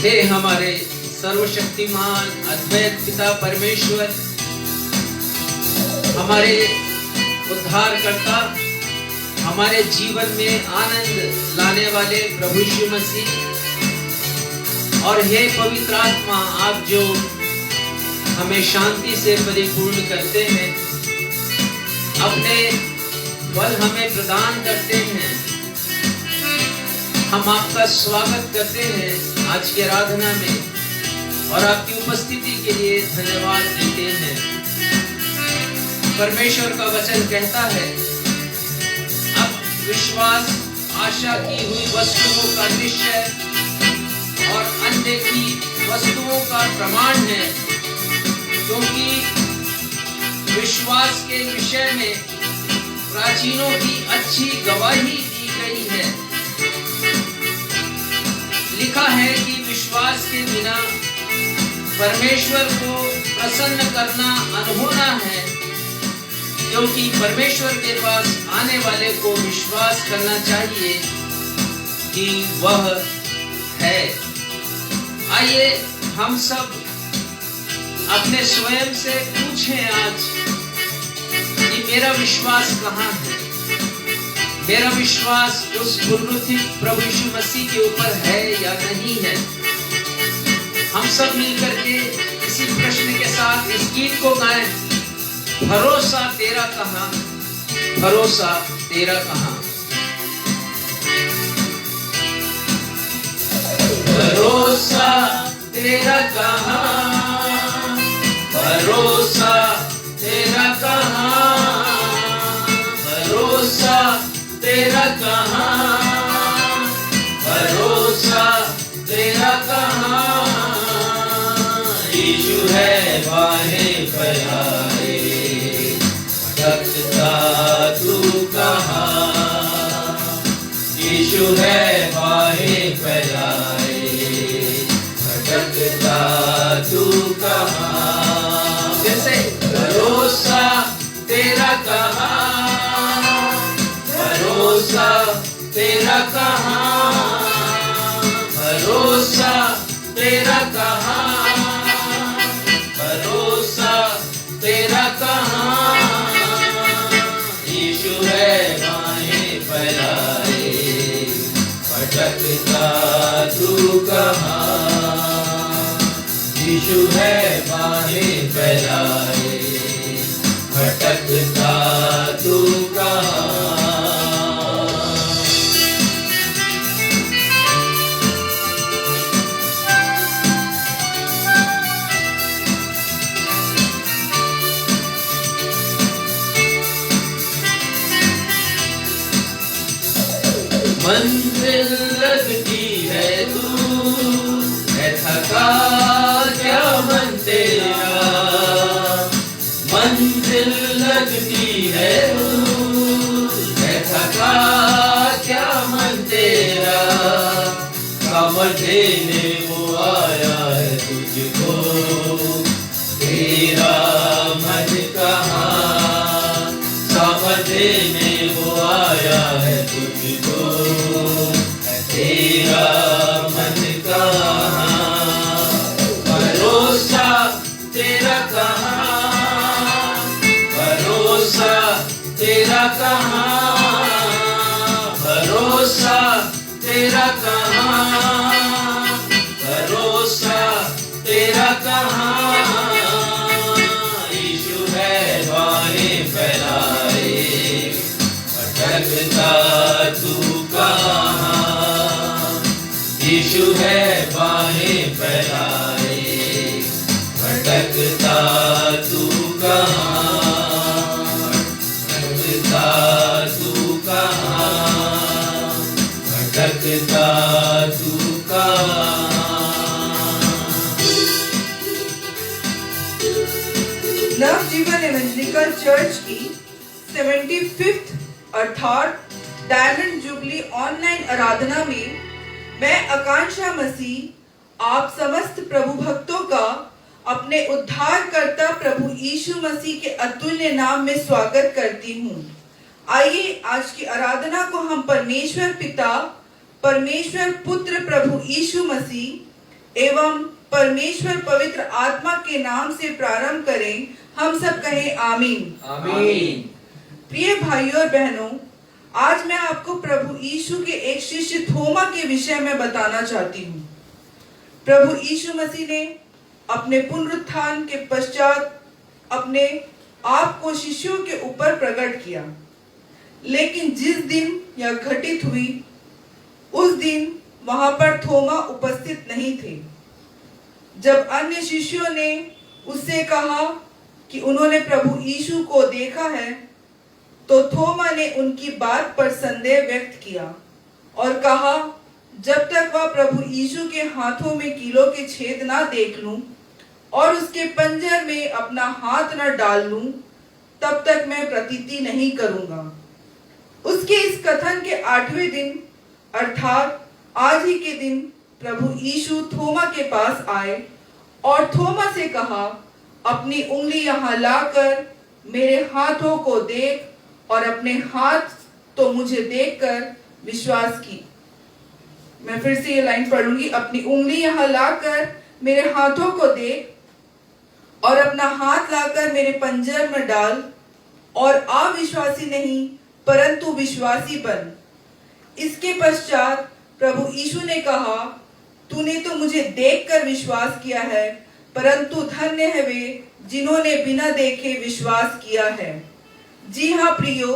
हे हमारे सर्वशक्तिमान अद्वैत पिता परमेश्वर, हमारे उद्धारकर्ता, हमारे जीवन में आनंद लाने वाले प्रभु यीशु मसीह, और हे पवित्र आत्मा, आप जो हमें शांति से परिपूर्ण करते हैं, अपने बल हमें प्रदान करते हैं, हम आपका स्वागत करते हैं आज की आराधना में और आपकी उपस्थिति के लिए धन्यवाद देते हैं। परमेश्वर का वचन कहता है, अब विश्वास आशा की हुई वस्तुओं का निश्चय और अनदेखी वस्तुओं का प्रमाण है, क्योंकि विश्वास के विषय में प्राचीनों की अच्छी गवाही दी गई है। लिखा है कि विश्वास के बिना परमेश्वर को प्रसन्न करना अनहोना है, क्योंकि परमेश्वर के पास आने वाले को विश्वास करना चाहिए कि वह है। आइए हम सब अपने स्वयं से पूछें आज कि मेरा विश्वास कहाँ है? मेरा विश्वास उस पुनरुत्थित प्रभु यीशु मसीह के ऊपर है या नहीं है? हम सब मिलकर के इसी प्रश्न के साथ इस गीत को गाएं। भरोसा तेरा कहाँ, भरोसा तेरा कहाँ, भरोसा तेरा कहाँ, भरोसा तेरा कहाँ, भरोसा तेरा कहाँ, भरोसा तेरा कहाँ। यीशु है बाहें फैलाए, भटकता तू कहाँ? यीशु है बाहें फैलाए, भटकता तू कहाँ? जैसे भरोसा तेरा कहाँ, भरोसा तेरा कहाँ, भरोसा तेरा कहाँ, भरोसा तेरा कहाँ। यीशु है बाहें फैलाए, भटकता तू कहाँ? यीशु है बाहें फैलाए, भटकता तू कहाँ? मंजिल लगती है दूर, है थका क्या मन तेरा? मंजिल लगती है दूर, है थका क्या मन तेरा? कमर देने वो आया है तुझको, तेरा मन कहाँ? समझ देने वो आया है तुझको, तेरा मन कहाँ? भरोसा तेरा कहाँ, भरोसा तेरा कहाँ, भरोसा तेरा कहाँ, भरोसा तेरा कहाँ? यीशु है बाहें फैलाए, भटकता तू कहाँ? यीशु है बाहें फैलाए, भटकता तू कहाँ? भटकता तू कहाँ, भटकता तू कहाँ? नवजीवन इवेंजलिकल चर्च की 75th अर्थात डायमंड जुबली ऑनलाइन आराधना में मैं आकांक्षा मसीह आप समस्त प्रभु भक्तों का अपने उद्धारकर्ता प्रभु यीशु मसीह के अतुल्य नाम में स्वागत करती हूँ। आइए आज की आराधना को हम परमेश्वर पिता, परमेश्वर पुत्र प्रभु यीशु मसीह, एवं परमेश्वर पवित्र आत्मा के नाम से प्रारंभ करें। हम सब कहें आमीन। आमीन। प्रिय भाइयों और बहनों, आज मैं आपको प्रभु यीशु के एक शिष्य थोमा के विषय में बताना चाहती हूँ। प्रभु यीशु मसीह ने अपने पुनरुत्थान के पश्चात अपने आप को शिष्यों के ऊपर प्रकट किया, लेकिन जिस दिन यह घटित हुई उस दिन वहां पर थोमा उपस्थित नहीं थे। जब अन्य शिष्यों ने उससे कहा कि उन्होंने प्रभु यीशु को देखा है, तो थोमा ने उनकी बात पर संदेह व्यक्त किया और कहा, जब तक वह प्रभु यीशु के हाथों में कीलों के छेद ना देख लूं और उसके पंजर में अपना हाथ न डाल लूं, तब तक मैं प्रतीति नहीं करूंगा। उसके इस कथन के 8वें दिन अर्थात आज ही के दिन प्रभु यीशु थोमा के पास आए और थोमा से कहा, अपनी उंगली यहाँ लाकर मेरे हाथों को देख और अपने हाथ तो मुझे देखकर विश्वास की। मैं फिर से ये लाइन पढ़ूंगी। अपनी उंगली यहाँ लाकर मेरे हाथों को देख और अपना हाथ लाकर मेरे पंजर में डाल और अविश्वासी नहीं परंतु विश्वासी बन। इसके पश्चात प्रभु यीशु ने कहा, तूने तो मुझे देखकर विश्वास किया है, परंतु धन्य है वे जिन्होंने बिना देखे विश्वास किया है। जी हाँ प्रियो,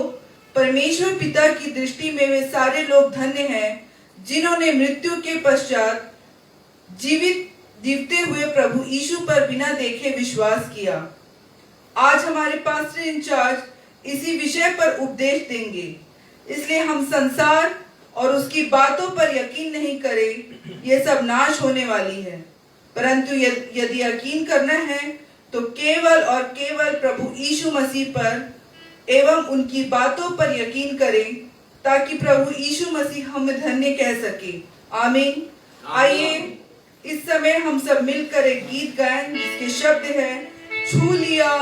परमेश्वर पिता की दृष्टि में वे सारे लोग धन्य हैं जिन्होंने मृत्यु के पश्चात जीवते हुए प्रभु यीशु पर बिना देखे विश्वास किया। आज हमारे पास्टर इंचार्ज इसी विषय पर उपदेश देंगे, इसलिए हम संसार और उसकी बातों पर यकीन नहीं करें, ये सब नाश होने वाली है। परंतु यदि यकीन करना है तो केवल और केवल प्रभु यीशु मसीह पर एवं उनकी बातों पर यकीन करें, ताकि प्रभु यीशु मसीह हमें धन्य कह सके। आमीन। आइए इस समय हम सब मिलकर एक गीत गाएं जिसके शब्द है, छू लिया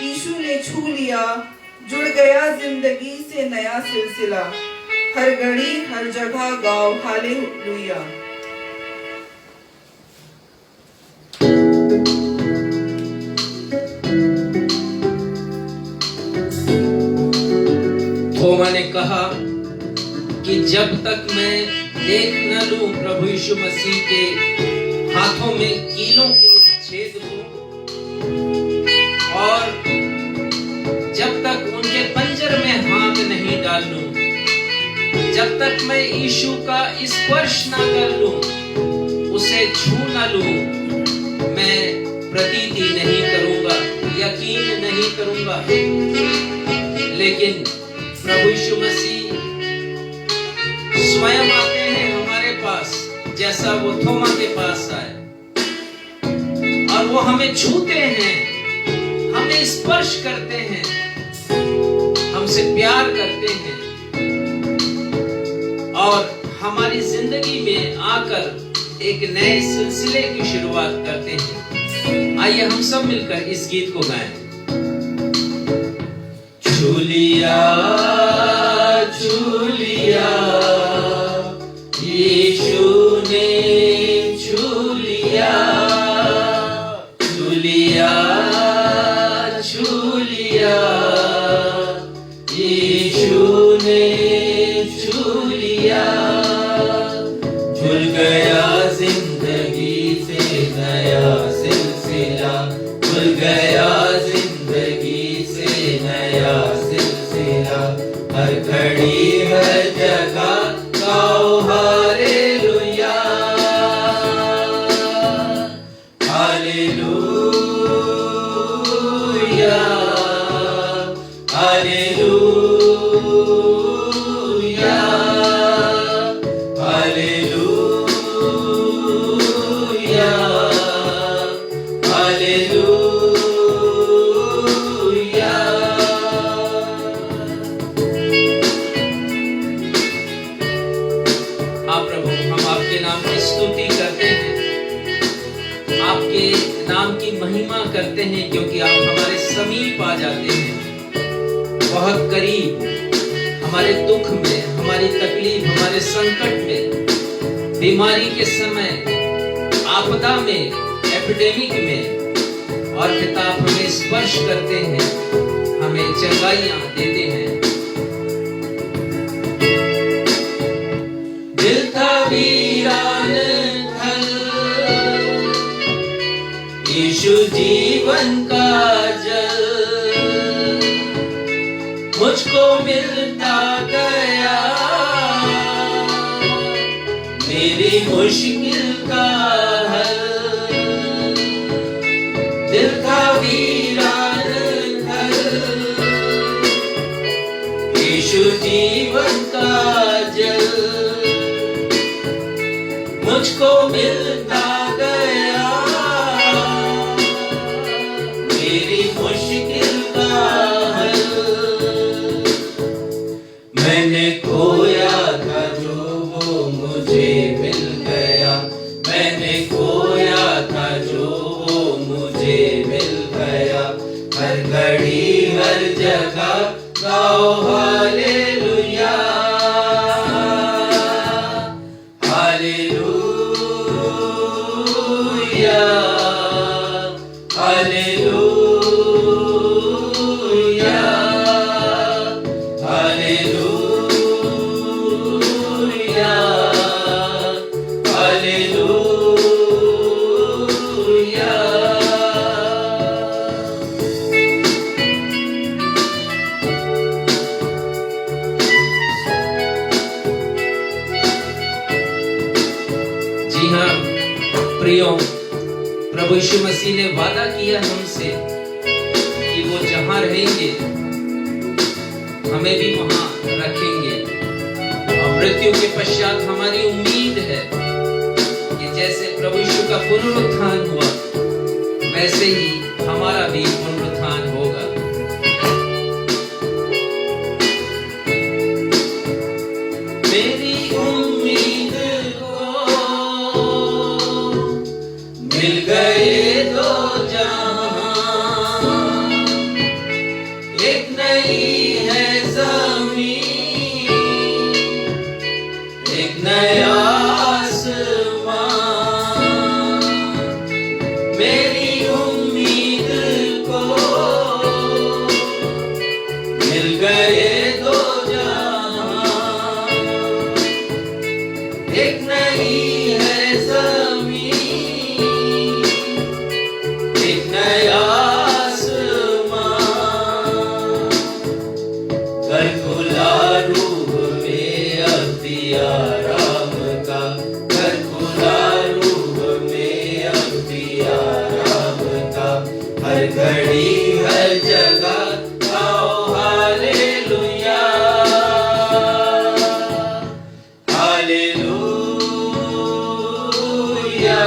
यीशु ने छू लिया, जुड़ गया जिंदगी से नया सिलसिला, हर घड़ी हर जगह गाओ हालेलुया। थोमा ने कहा कि जब तक मैं देख न लूं प्रभु यीशु मसीह के हाथों में कीलों के छेद को और जब तक उनके पंजर में हाथ नहीं डाल लूं, जब तक मैं यीशु का स्पर्श ना कर लूं, उसे छू ना लूं, मैं प्रतीति नहीं करूंगा, यकीन नहीं करूंगा। लेकिन प्रभु यीशु मसीह स्वयं आते हैं हमारे पास, जैसा वो थोमा के पास आए, और वो हमें छूते हैं, हमें स्पर्श करते हैं, हमसे प्यार करते हैं और हमारी जिंदगी में आकर एक नए सिलसिले की शुरुआत करते हैं। आइए हम सब मिलकर इस गीत को गाएं। छू लिया यीशु ने छू लिया, छू लिया यीशु ने छू लिया, जुड़ गया जिंदगी से नया सिलसिला, जुड़ गया जिंदगी से नया सिलसिला, हर घड़ी हर जगह गाओ hallelujah, hallelujah, hallelujah, hallelujah, hallelujah. प्रभु, हम आपके नाम की स्तुति करते हैं, आपके नाम की महिमा करते हैं, क्योंकि आप हमारे समीप आ जाते हैं, बहुत करीब, हमारे दुख में, हमारी तकलीफ, हमारे संकट में, बीमारी के समय आपदा में, एपिडेमिक में, और पिता हमें स्पर्श करते हैं, हमें चंगाइयां देते हैं। दिल था वीरान घर, यीशु जीवन का जल मुझको मिलता गया, मेरी मुश्किल का हल। दिल का वीरान घर, यीशु जीवन का जल मुझको मिलता गया, मेरी मुश्किल का हल। मैंने खोया था जो वो मुझे मिल गया, मैंने खोया था जो वो मुझे मिल गया। हर घड़ी हर जगह गाओ hallelujah, hallelujah, hallelujah, hallelujah, hallelujah. जी हाँ प्रियो, प्रभु यीशु मसीह ने वादा किया हमसे कि वो जहां रहेंगे हमें भी वहां रखेंगे, और मृत्यु के पश्चात हमारी उम्मीद है कि जैसे प्रभु यीशु का पुनरुत्थान हुआ वैसे ही हमारा भी पुनरुत्थान होगा। मेरी उम्मीद को मिल गए दो जहां, एक नई है ज़मीन, एक नया आसमां। मेरी उम्मीद को मिल गए दो जहां, एक नई है ज़मीन, एक नया आसमां। घर खुला रूह में अख्तियाराम का, घर खुला रूह में अख्तियाराम का। हर घड़ी हर जगह गाओ hallelujah, hallelujah,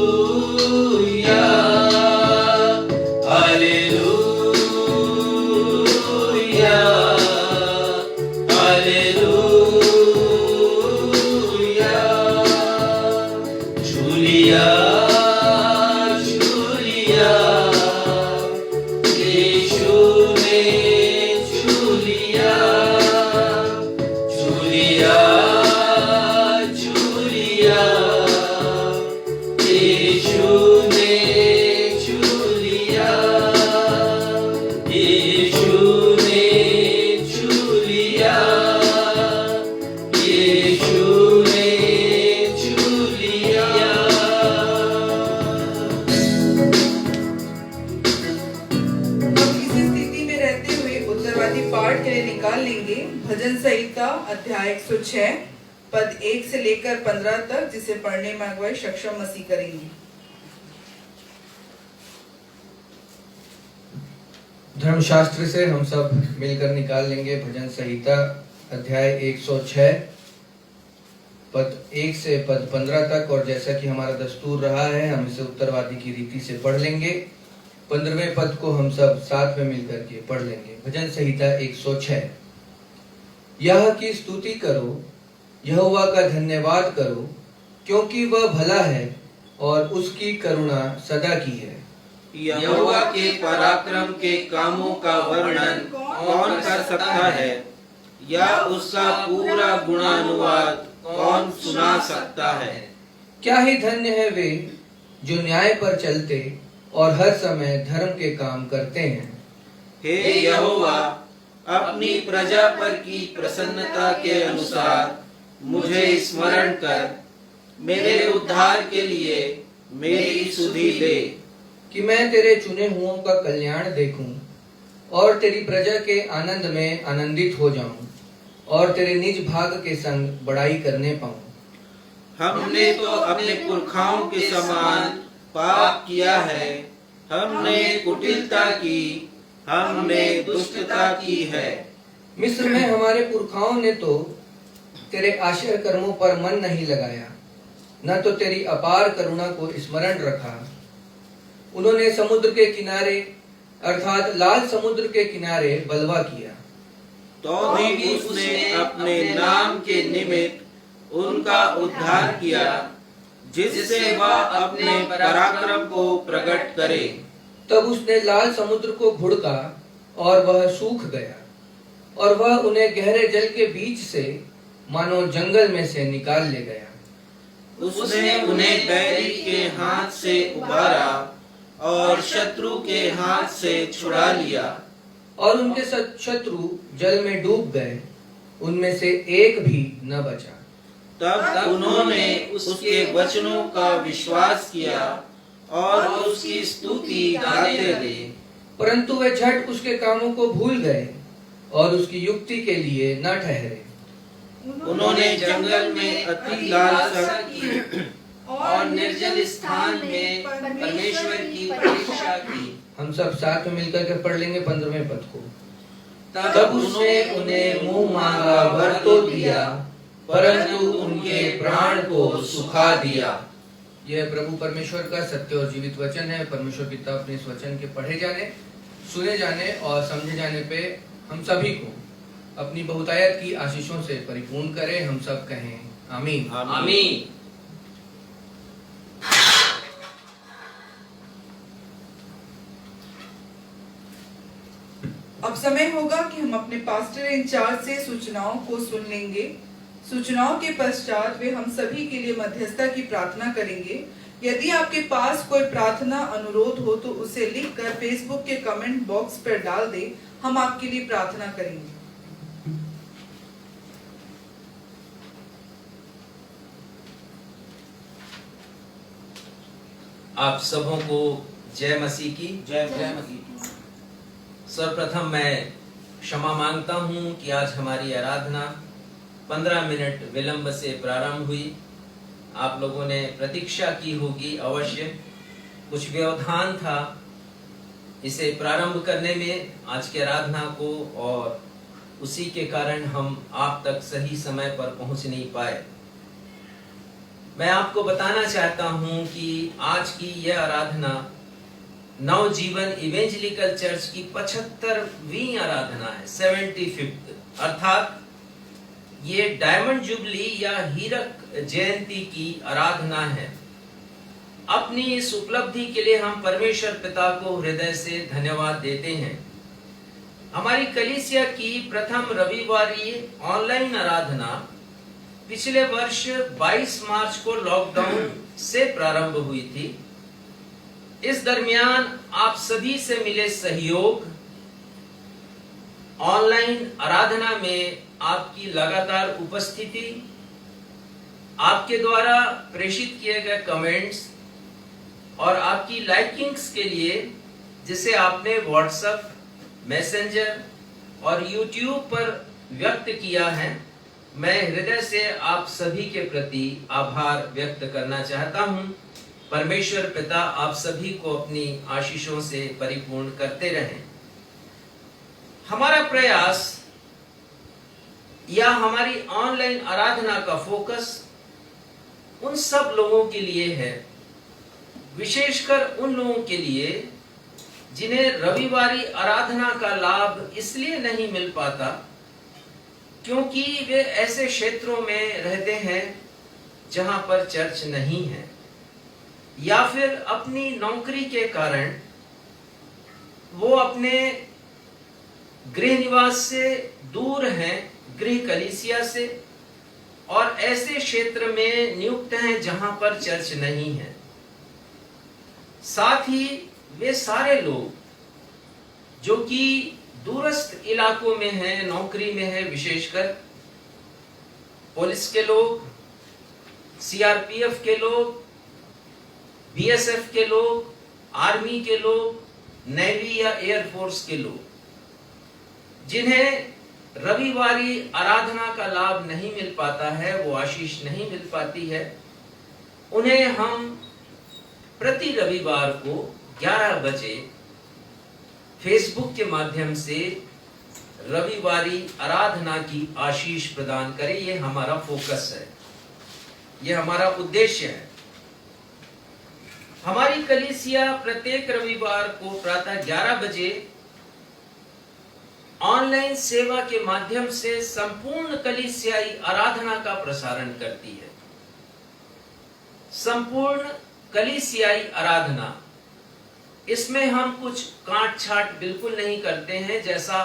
hallelujah, hallelujah, hallelujah. छू लिया, छू लिया, यीशु ने छू लिया, छू लिया, छू लिया, यीशु ने छू लिया, यीशु ने छू लिया, यीशु ने छू लिया। हम इसी स्थिति में रहते हुए उत्तरवादी पाठ के लिए निकाल लेंगे भजन संहिता अध्याय 106 पद 1 से लेकर 15 तक, जिसे पढ़ने में अगुवाई सक्षम मसीह करेंगे। धर्मशास्त्र से हम सब मिलकर निकाल लेंगे भजन संहिता अध्याय 106 पद 1 से पद 15 तक, और जैसा कि हमारा दस्तूर रहा है हम इसे उत्तरवादी की रीति से पढ़ लेंगे। 15वें पद को हम सब साथ में मिलकर के पढ़ लेंगे। भजन संहिता 106। यह की स्तुति करो, यहोवा का धन्यवाद करो, क्योंकि वह भला है और उसकी करुणा सदा की है। यहोवा के पराक्रम के कामों का वर्णन कौन कर सकता है, या उसका पूरा गुणानुवाद कौन सुना सकता है। क्या ही धन्य है वे जो न्याय पर चलते और हर समय धर्म के काम करते हैं। हे यहोवा, अपनी प्रजा पर की प्रसन्नता के अनुसार मुझे स्मरण कर, मेरे उद्धार के लिए मेरी सुधि ले। कि मैं तेरे चुने हुओं का कल्याण देखूं और तेरी प्रजा के आनंद में आनंदित हो जाऊं और तेरे निज भाग के संग बड़ाई करने पाऊं। हमने तो अपने पुरखाओं के समान पाप किया है, हमने कुटिलता की, हमने दुष्टता की है। मिस्र में हमारे पुरखाओं ने तो तेरे आश्चर्य कर्मों पर मन नहीं लगाया, न तो तेरी अपार करुणा को स्मरण रखा। उन्होंने समुद्र के किनारे अर्थात लाल समुद्र के किनारे बलवा किया, तो भी उसने अपने नाम के निमित्त उनका उद्धार किया, जिससे वह अपने पराक्रम को प्रकट करे। तब उसने लाल समुद्र को घुड़का और वह सूख गया, और वह उन्हें गहरे जल के बीच से मानो जंगल में से निकाल ले गया। उसने उन्हें बैरी के हाथ से उबारा और शत्रु के हाथ से छुड़ा लिया, और उनके शत्रु जल में डूब गए, उनमें से एक भी न बचा। तब उन्होंने उसके वचनों का विश्वास किया और उसकी स्तुति गाते रहे। परंतु वे झट उसके कामों को भूल गए और उसकी युक्ति के लिए न ठहरे। उन्होंने जंगल में अति लालसा की और निर्जल स्थान में परमेश्वर की परीक्षा की। हम सब साथ में मिलकर के पढ़ लेंगे 15वें पद को। तब उसने उन्हें मुंह मांगा वर तो दिया, परंतु उनके प्राण को सुखा दिया। यह प्रभु परमेश्वर का सत्य और जीवित वचन है। परमेश्वर पिता अपने इस वचन के पढ़े जाने, सुने जाने और समझे जाने पे हम सभी को अपनी बहुतायत की आशीषों से परिपूर्ण करे। हम सब कहें आमीन। आमीन। अब समय होगा कि हम अपने पास्टर इंचार्ज से सूचनाओं को सुन लेंगे। सूचनाओं के पश्चात वे हम सभी के लिए मध्यस्थता की प्रार्थना करेंगे। यदि आपके पास कोई प्रार्थना अनुरोध हो तो उसे लिखकर फेसबुक के कमेंट बॉक्स पर डाल दें। हम आपके लिए प्रार्थना करेंगे। आप सबों को जय मसीह की। जय मसीह। सर्वप्रथम मैं क्षमा मांगता हूं कि आज हमारी आराधना 15 मिनट विलंब से प्रारंभ हुई। आप लोगों ने प्रतीक्षा की होगी अवश्य, कुछ व्यवधान था इसे प्रारंभ करने में आज की आराधना को, और उसी के कारण हम आप तक सही समय पर पहुंच नहीं पाए। मैं आपको बताना चाहता हूं कि आज की यह आराधना नवजीवन इवेंजलिकल चर्च की 75वीं आराधना है, 75th, अर्थात ये डायमंड जुबली या हीरक जयंती की आराधना है। अपनी इस उपलब्धि के लिए हम परमेश्वर पिता को हृदय से धन्यवाद देते हैं। हमारी कलीसिया की प्रथम रविवारी ऑनलाइन आराधना पिछले वर्ष 22 मार्च को लॉकडाउन से प्रारंभ हुई थी। इस दरमियान आप सभी से मिले सहयोग, ऑनलाइन आराधना में आपकी लगातार उपस्थिति, आपके द्वारा प्रेषित किए गए कमेंट्स और आपकी लाइकिंग्स के लिए जिसे आपने व्हाट्सएप, मैसेंजर और यूट्यूब पर व्यक्त किया है, मैं हृदय से आप सभी के प्रति आभार व्यक्त करना चाहता हूं। परमेश्वर पिता आप सभी को अपनी आशीषों से परिपूर्ण करते रहें। हमारा प्रयास या हमारी ऑनलाइन आराधना का फोकस उन सब लोगों के लिए है, विशेषकर उन लोगों के लिए जिन्हें रविवारी आराधना का लाभ इसलिए नहीं मिल पाता क्योंकि वे ऐसे क्षेत्रों में रहते हैं जहां पर चर्च नहीं है, या फिर अपनी नौकरी के कारण वो अपने गृह निवास से दूर हैं, गृह कलीसिया से, और ऐसे क्षेत्र में नियुक्त हैं जहां पर चर्च नहीं है। साथ ही वे सारे लोग जो कि दूरस्थ इलाकों में हैं, नौकरी में है, विशेषकर पुलिस के लोग, सीआरपीएफ के लोग, बीएसएफ के लोग, आर्मी के लोग, नेवी या एयरफोर्स के लोग, जिन्हें रविवारी आराधना का लाभ नहीं मिल पाता है, वो आशीष नहीं मिल पाती है, उन्हें हम प्रति रविवार को 11 बजे फेसबुक के माध्यम से रविवारी आराधना की आशीष प्रदान करें। ये हमारा फोकस है, ये हमारा उद्देश्य है। हमारी कलीसिया प्रत्येक रविवार को प्रातः 11 बजे ऑनलाइन सेवा के माध्यम से संपूर्ण कलीसियाई आराधना का प्रसारण करती है। संपूर्ण कलीसियाई आराधना, इसमें हम कुछ काट छाट बिल्कुल नहीं करते हैं। जैसा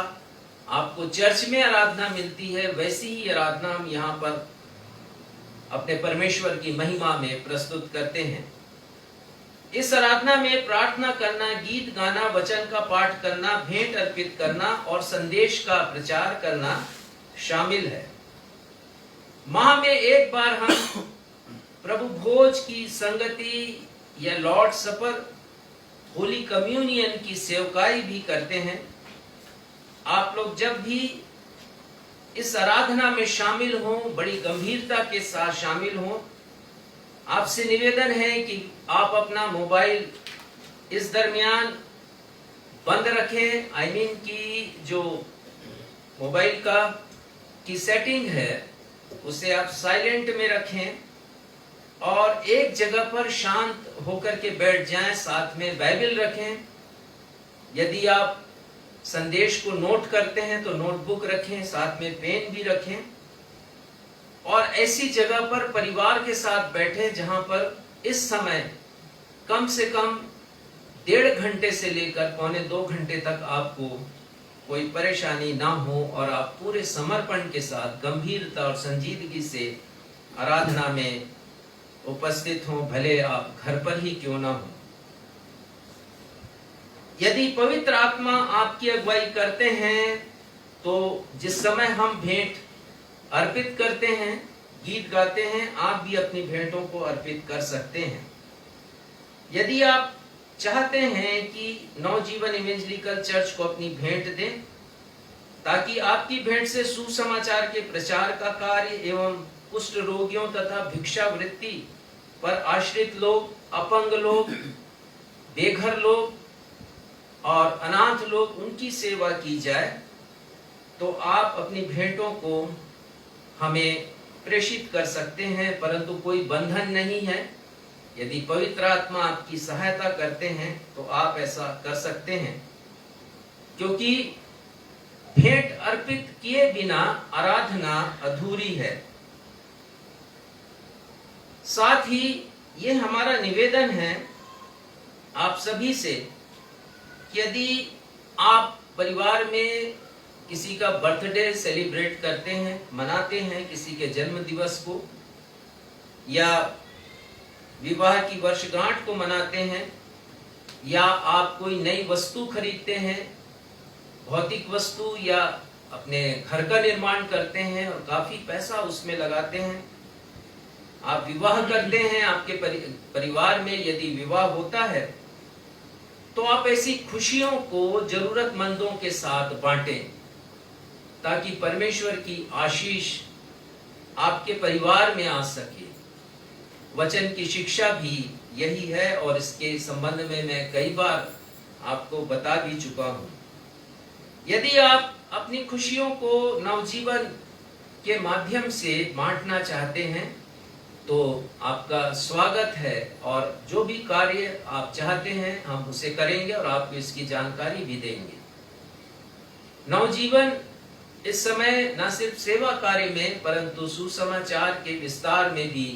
आपको चर्च में आराधना मिलती है, वैसी ही आराधना हम यहाँ पर अपने परमेश्वर की महिमा में प्रस्तुत करते हैं। इस आराधना में प्रार्थना करना, गीत गाना, वचन का पाठ करना, भेंट अर्पित करना और संदेश का प्रचार करना शामिल है। माह में एक बार हम प्रभु भोज की संगति या लॉर्ड सपर, होली कम्युनियन की सेवकाई भी करते हैं। आप लोग जब भी इस आराधना में शामिल हों, बड़ी गंभीरता के साथ शामिल हों। आपसे निवेदन है कि आप अपना मोबाइल इस दरमियान बंद रखें। की जो मोबाइल की सेटिंग है उसे आप साइलेंट में रखें और एक जगह पर शांत होकर के बैठ जाएं। साथ में बाइबल रखें। यदि आप संदेश को नोट करते हैं तो नोटबुक रखें, साथ में पेन भी रखें और ऐसी जगह पर परिवार के साथ बैठे जहां पर इस समय कम से कम 1.5 घंटे से लेकर 1.25 घंटे तक आपको कोई परेशानी ना हो और आप पूरे समर्पण के साथ गंभीरता और संजीदगी से आराधना में उपस्थित हों, भले आप घर पर ही क्यों ना हो। यदि पवित्र आत्मा आपकी अगुवाई करते हैं तो जिस समय हम भेंट अर्पित करते हैं, गीत गाते हैं, आप भी अपनी भेंटों को अर्पित कर सकते हैं। यदि आप चाहते हैं कि नवजीवन इवेंजलिकल चर्च को अपनी भेंट दें ताकि आपकी भेंट से सुसमाचार के प्रचार का कार्य एवं कुष्ठ रोगियों तथा भिक्षावृत्ति पर आश्रित लोग, अपंग लोग, बेघर लोग और अनाथ लोग, उनकी सेवा की जाए, तो आप अपनी भेंटों को हमें प्रेषित कर सकते हैं, परंतु कोई बंधन नहीं है। यदि पवित्र आत्मा आपकी सहायता करते हैं तो आप ऐसा कर सकते हैं, क्योंकि भेंट अर्पित किए बिना आराधना अधूरी है। साथ ही ये हमारा निवेदन है आप सभी से कि यदि आप परिवार में किसी का बर्थडे सेलिब्रेट करते हैं, मनाते हैं, किसी के जन्म दिवस को या विवाह की वर्षगांठ को मनाते हैं, या आप कोई नई वस्तु खरीदते हैं, भौतिक वस्तु, या अपने घर का निर्माण करते हैं और काफी पैसा उसमें लगाते हैं, आप विवाह करते हैं, आपके परिवार में यदि विवाह होता है तो आप ऐसी खुशियों को जरूरतमंदों के साथ बांटें ताकि परमेश्वर की आशीष आपके परिवार में आ सके। वचन की शिक्षा भी यही है और इसके संबंध में मैं कई बार आपको बता भी चुका हूं। यदि आप अपनी खुशियों को नवजीवन के माध्यम से बांटना चाहते हैं तो आपका स्वागत है और जो भी कार्य आप चाहते हैं हम उसे करेंगे और आपको इसकी जानकारी भी देंगे। नवजीवन इस समय न सिर्फ सेवा कार्य में परंतु सुसमाचार के विस्तार में भी,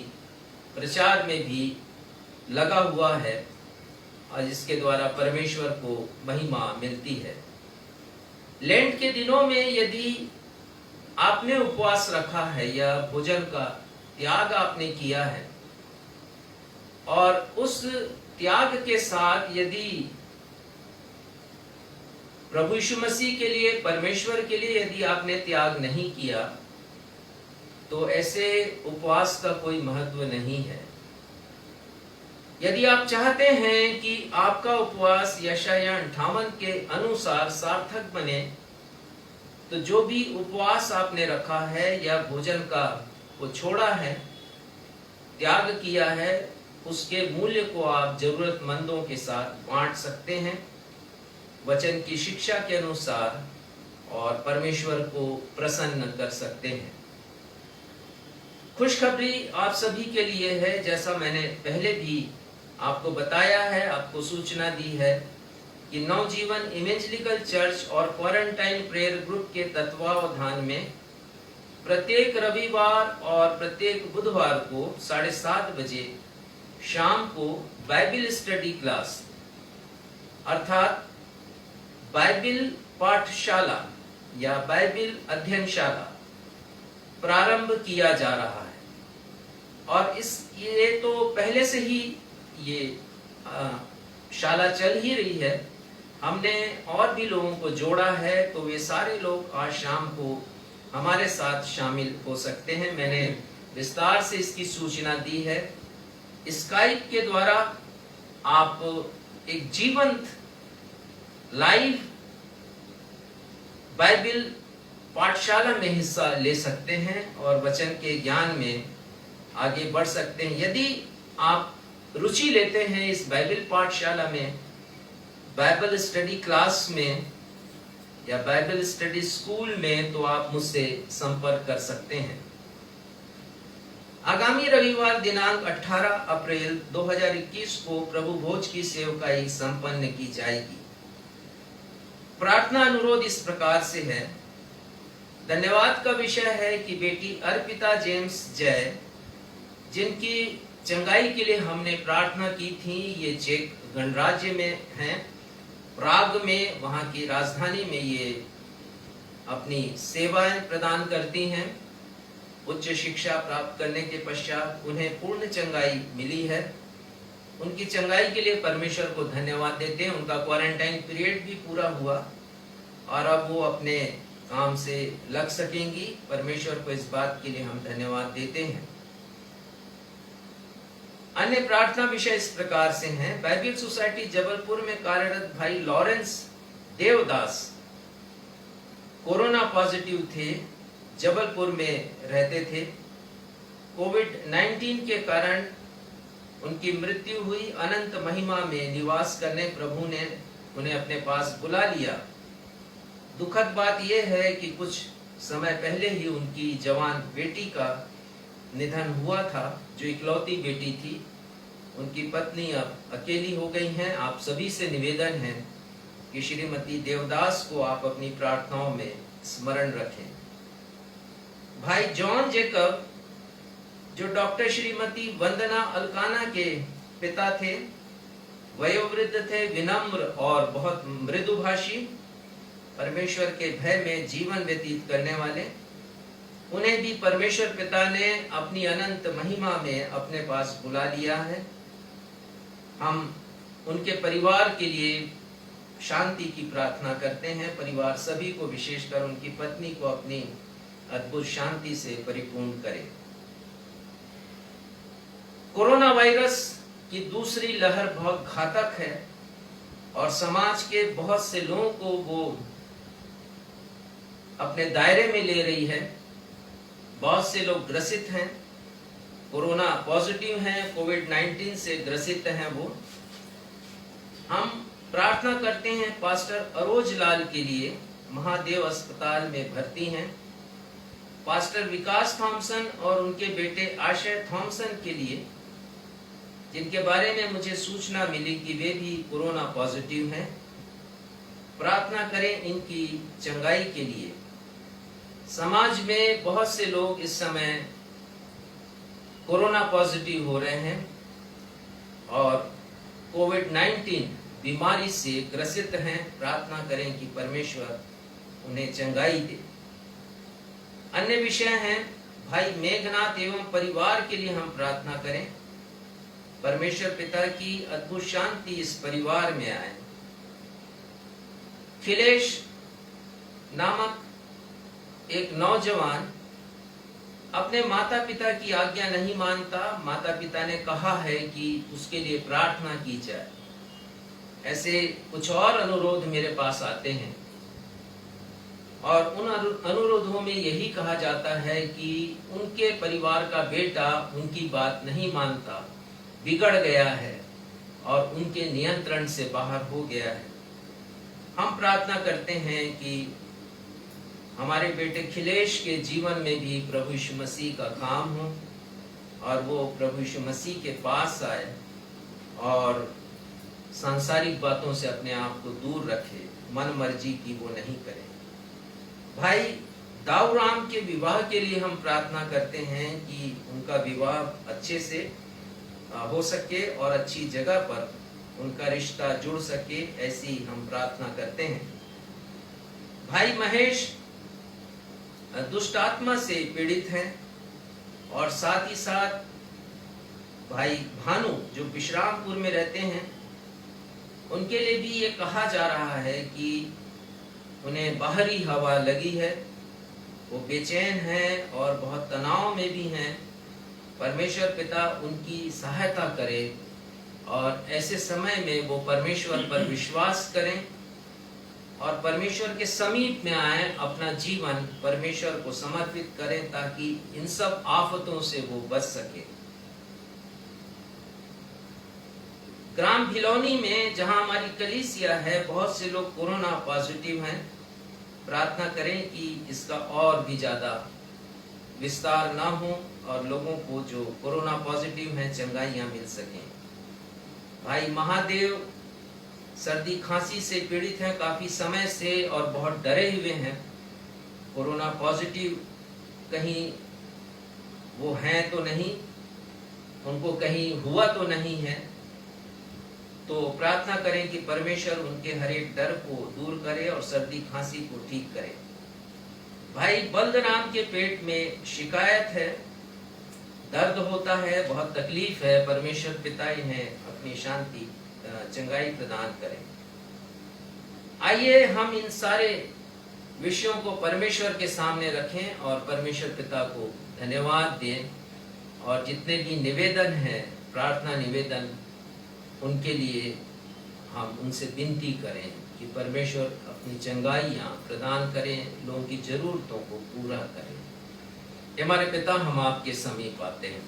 प्रचार में भी लगा हुआ है और जिसके द्वारा परमेश्वर को महिमा मिलती है। लेंट के दिनों में यदि आपने उपवास रखा है या भोजन का त्याग आपने किया है, और उस त्याग के साथ यदि प्रभु यीशु मसीह के लिए, परमेश्वर के लिए यदि आपने त्याग नहीं किया, तो ऐसे उपवास का कोई महत्व नहीं है। यदि आप चाहते हैं कि आपका उपवास यशायाह 58 के अनुसार सार्थक बने, तो जो भी उपवास आपने रखा है या भोजन का वो छोड़ा है, त्याग किया है, उसके मूल्य को आप जरूरतमंदों के साथ बांट सकते हैं वचन की शिक्षा के अनुसार, और परमेश्वर को प्रसन्न कर सकते हैं। खुशखबरी आप सभी के लिए है, जैसा मैंने पहले भी आपको बताया है, आपको सूचना दी है कि नवजीवन इवेंजेलिकल चर्च और क्वारंटाइन प्रेयर ग्रुप के तत्वावधान में प्रत्येक रविवार और प्रत्येक बुधवार को 7:30 बजे शाम को बाइबल स्टडी क्लास अर्थात बाइबल पाठशाला या बाइबल अध्ययनशाला प्रारंभ किया जा रहा है। और ये तो पहले से ही ये शाला चल ही रही है। हमने और भी लोगों को जोड़ा है, तो वे सारे लोग आज शाम को हमारे साथ शामिल हो सकते हैं। मैंने विस्तार से इसकी सूचना दी है। स्काइप के द्वारा आप एक जीवंत लाइव बाइबल पाठशाला में हिस्सा ले सकते हैं और वचन के ज्ञान में आगे बढ़ सकते हैं। यदि आप रुचि लेते हैं इस बाइबल पाठशाला में, बाइबल स्टडी क्लास में या बाइबल स्टडी स्कूल में, तो आप मुझसे संपर्क कर सकते हैं। आगामी रविवार दिनांक 18 अप्रैल 2021 को प्रभु भोज की सेवकाई संपन्न की जाएगी। प्रार्थना अनुरोध इस प्रकार से है। धन्यवाद का विषय है कि बेटी अर्पिता जेम्स जय, जिनकी चंगाई के लिए हमने प्रार्थना की थी, ये चेक गणराज्य में हैं, प्राग में, वहां की राजधानी में ये अपनी सेवाएं प्रदान करती हैं। उच्च शिक्षा प्राप्त करने के पश्चात उन्हें पूर्ण चंगाई मिली है। उनकी चंगाई के लिए परमेश्वर को धन्यवाद देते हैं। उनका क्वारंटाइन पीरियड भी पूरा हुआ और अब वो अपने काम से लग सकेंगी। परमेश्वर को इस बात के लिए हम धन्यवाद देते हैं। अन्य प्रार्थना विषय इस प्रकार से हैं। बाइबल सोसाइटी जबलपुर में कार्यरत भाई लॉरेंस देवदास कोरोना पॉजिटिव थे, जबलपुर में रहते थे। कोविड-19 के कारण उनकी मृत्यु हुई। अनंत महिमा में निवास करने प्रभु ने उन्हें अपने पास बुला लिया। दुखद बात यह है कि कुछ समय पहले ही उनकी जवान बेटी का निधन हुआ था, जो इकलौती बेटी थी। उनकी पत्नी अब अकेली हो गई हैं। आप सभी से निवेदन है कि श्रीमती देवदास को आप अपनी प्रार्थनाओं में स्मरण रखें। भाई जॉन जेकब, जो डॉक्टर श्रीमती वंदना अलकाना के पिता थे, वयोवृद्ध थे, विनम्र और बहुत मृदुभाषी, परमेश्वर के भय में जीवन व्यतीत करने वाले, उन्हें भी परमेश्वर पिता ने अपनी अनंत महिमा में अपने पास बुला लिया है। हम उनके परिवार के लिए शांति की प्रार्थना करते हैं। परिवार सभी को, विशेषकर उनकी पत्नी को अपनी अद्भुत शांति से परिपूर्ण करे। कोरोना वायरस की दूसरी लहर बहुत घातक है और समाज के बहुत से लोगों को वो अपने दायरे में ले रही है। बहुत से लोग ग्रसित हैं, कोरोना पॉजिटिव हैं, कोविड-19 से ग्रसित हैं। वो हम प्रार्थना करते हैं पास्टर अरोज लाल के लिए, महादेव अस्पताल में भर्ती हैं। पास्टर विकास थॉमसन और उनके बेटे आशय थॉमसन के लिए, जिनके बारे में मुझे सूचना मिली कि वे भी कोरोना पॉजिटिव हैं। प्रार्थना करें इनकी चंगाई के लिए। समाज में बहुत से लोग इस समय कोरोना पॉजिटिव हो रहे हैं और कोविड-19 बीमारी से ग्रसित हैं। प्रार्थना करें कि परमेश्वर उन्हें चंगाई दे। अन्य विषय हैं, भाई मेघनाथ एवं परिवार के लिए हम प्रार्थना करें। परमेश्वर पिता की अद्भुत शांति इस परिवार में आए। खिलेश नामक एक नौजवान अपने माता पिता की आज्ञा नहीं मानता। माता पिता ने कहा है कि उसके लिए प्रार्थना की जाए। ऐसे कुछ और अनुरोध मेरे पास आते हैं और उन अनुरोधों में यही कहा जाता है कि उनके परिवार का बेटा उनकी बात नहीं मानता, बिगड़ गया है और उनके नियंत्रण से बाहर हो गया है। हम प्रार्थना करते हैं कि हमारे बेटे खिलेश के जीवन में भी प्रभु यीशु मसीह का काम हो और वो प्रभु यीशु मसीह के पास आए और सांसारिक बातों से अपने आप को दूर रखे, मन मर्जी की वो नहीं करे। भाई दाऊराम के विवाह के लिए हम प्रार्थना करते हैं कि उनका विवाह अच्छे से हो सके और अच्छी जगह पर उनका रिश्ता जुड़ सके, ऐसी हम प्रार्थना करते हैं। भाई महेश दुष्ट आत्मा से पीड़ित हैं और साथ ही साथ भाई भानु जो विश्रामपुर में रहते हैं, उनके लिए भी ये कहा जा रहा है कि उन्हें बाहरी हवा लगी है, वो बेचैन हैं और बहुत तनाव में भी हैं। परमेश्वर पिता उनकी सहायता करे और ऐसे समय में वो परमेश्वर पर विश्वास करें और परमेश्वर के समीप में आए, अपना जीवन परमेश्वर को समर्पित करें ताकि इन सब आफतों से वो बच सके। ग्राम भिलौनी में जहां हमारी कलीसिया है, बहुत से लोग कोरोना पॉजिटिव हैं। प्रार्थना करें कि इसका और भी ज्यादा विस्तार ना हो और लोगों को जो कोरोना पॉजिटिव हैं चंगाइयां मिल सकें। भाई महादेव सर्दी खांसी से पीड़ित हैं काफी समय से और बहुत डरे हुए हैं। कोरोना पॉजिटिव कहीं वो हैं तो नहीं, उनको कहीं हुआ तो नहीं है, तो प्रार्थना करें कि परमेश्वर उनके हर एक डर को दूर करे और सर्दी खांसी को ठीक करे। भाई बलराम के पेट में शिकायत है, दर्द होता है, बहुत तकलीफ है। परमेश्वर पिता इन्हें अपनी शांति चंगाई प्रदान करें। आइए हम इन सारे विषयों को परमेश्वर के सामने रखें और परमेश्वर पिता को धन्यवाद दें और जितने भी निवेदन हैं, प्रार्थना निवेदन, उनके लिए हम उनसे विनती करें कि परमेश्वर अपनी चंगाइयां प्रदान करें, लोगों की जरूरतों को पूरा करें। हमारे पिता, हम आपके समीप आते हैं,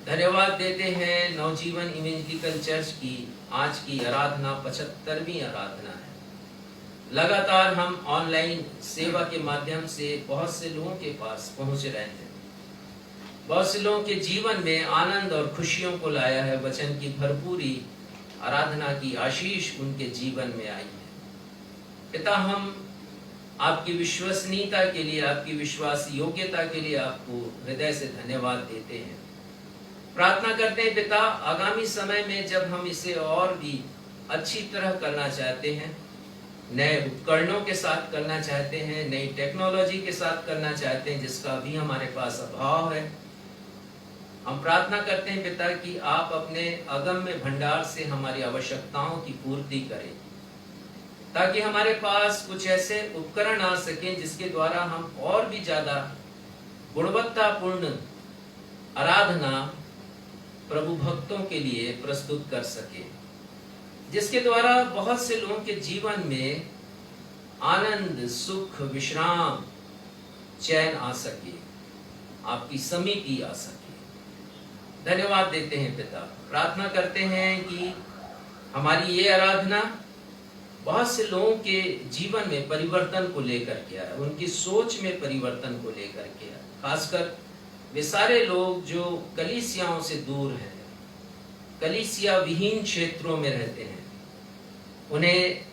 धन्यवाद देते हैं। नवजीवन इवेंजेलिकल चर्च की आज की आराधना 75वीं आराधना है। लगातार हम ऑनलाइन सेवा के माध्यम से बहुत से लोगों के पास पहुंच रहे हैं, बहुत से लोगों के जीवन में आनंद और खुशियों को लाया है। वचन की भरपूरी आराधना की आशीष उनके जीवन में आई है। पिता, हम आपकी विश्वसनीयता के लिए, आपकी विश्वास योग्यता के लिए आपको हृदय से धन्यवाद देते हैं। प्रार्थना करते हैं पिता, आगामी समय में जब हम इसे और भी अच्छी तरह करना चाहते हैं, नए उपकरणों के साथ करना चाहते हैं, नई टेक्नोलॉजी के साथ करना चाहते हैं जिसका भी हमारे पास अभाव है, हम प्रार्थना करते हैं पिता कि आप अपने अगम्य भंडार से हमारी आवश्यकताओं की पूर्ति करें, ताकि हमारे पास कुछ ऐसे उपकरण आ सकें जिसके द्वारा हम और भी ज्यादा गुणवत्तापूर्ण आराधना प्रभु भक्तों के लिए प्रस्तुत कर सके, जिसके द्वारा बहुत से लोगों के जीवन में आनंद, सुख, विश्राम, चैन आ सके, आपकी समीपी आ सके। धन्यवाद देते हैं पिता। प्रार्थना करते हैं कि हमारी ये आराधना बहुत से लोगों के जीवन में परिवर्तन को लेकर के आए, उनकी सोच में परिवर्तन को लेकर के आए। खासकर वे सारे लोग जो कलीसियाओं से दूर हैं, कलीसिया विहीन क्षेत्रों में रहते हैं, उन्हें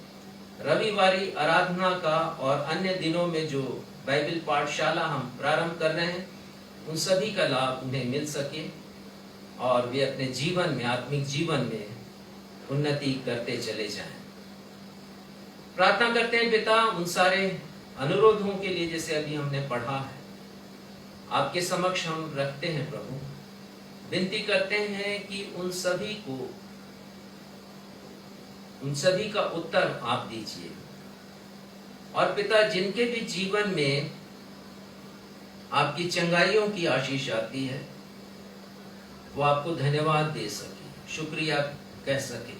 रविवारी आराधना का और अन्य दिनों में जो बाइबल पाठशाला हम प्रारंभ कर रहे हैं, उन सभी का लाभ उन्हें मिल सके और वे अपने जीवन में, आत्मिक जीवन में उन्नति करते चले जाएं। प्रार्थना करते हैं पिता उन सारे अनुरोधों के लिए जैसे अभी हमने पढ़ा है, आपके समक्ष हम रखते हैं प्रभु। विनती करते हैं कि उन सभी का उत्तर आप दीजिए। और पिता, जिनके भी जीवन में आपकी चंगाइयों की आशीष आती है, वो आपको धन्यवाद दे सके, शुक्रिया कह सके।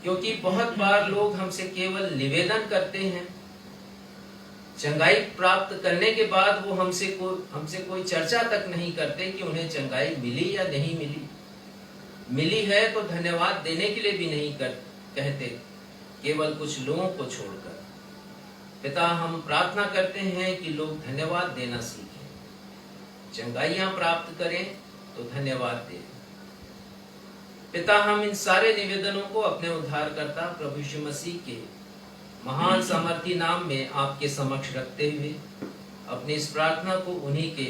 क्योंकि बहुत बार लोग हमसे केवल निवेदन करते हैं, चंगाई प्राप्त करने के बाद वो हमसे कोई चर्चा तक नहीं करते कि उन्हें चंगाई मिली या नहीं मिली। मिली है तो धन्यवाद देने के लिए भी नहीं कहते, केवल कुछ लोगों को छोड़कर। पिता, हम प्रार्थना करते हैं कि लोग धन्यवाद देना सीखें, चंगाइयां प्राप्त करें तो धन्यवाद दें। पिता, हम इन सारे निवेदनों को अपने उद्धारकर्ता प्रभु यीशु मसीह के महान सामर्थी नाम में आपके समक्ष रखते हुए अपनी इस प्रार्थना को उन्हीं के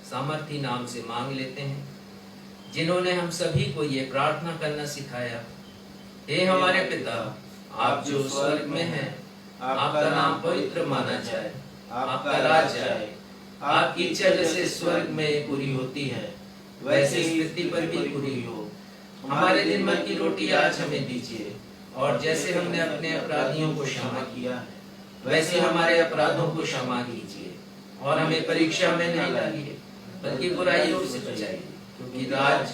सामर्थी नाम से मांग लेते हैं, जिन्होंने हम सभी को ये प्रार्थना करना सिखाया। हे हमारे पिता, आप जो स्वर्ग में हैं, आपका नाम पवित्र माना जाए, आपका राज्य आए, आपकी इच्छा जैसे स्वर्ग में पूरी होती है वैसे इस पृथ्वी पर भी पूरी हो। हमारे दिन भर की रोटी आज हमें दीजिए, और जैसे हमने अपने अपराधियों को क्षमा किया है वैसे हमारे अपराधों को क्षमा कीजिए, और हमें परीक्षा में नहीं डालिए बल्कि बुराइयों से बचाइए, क्योंकि राज,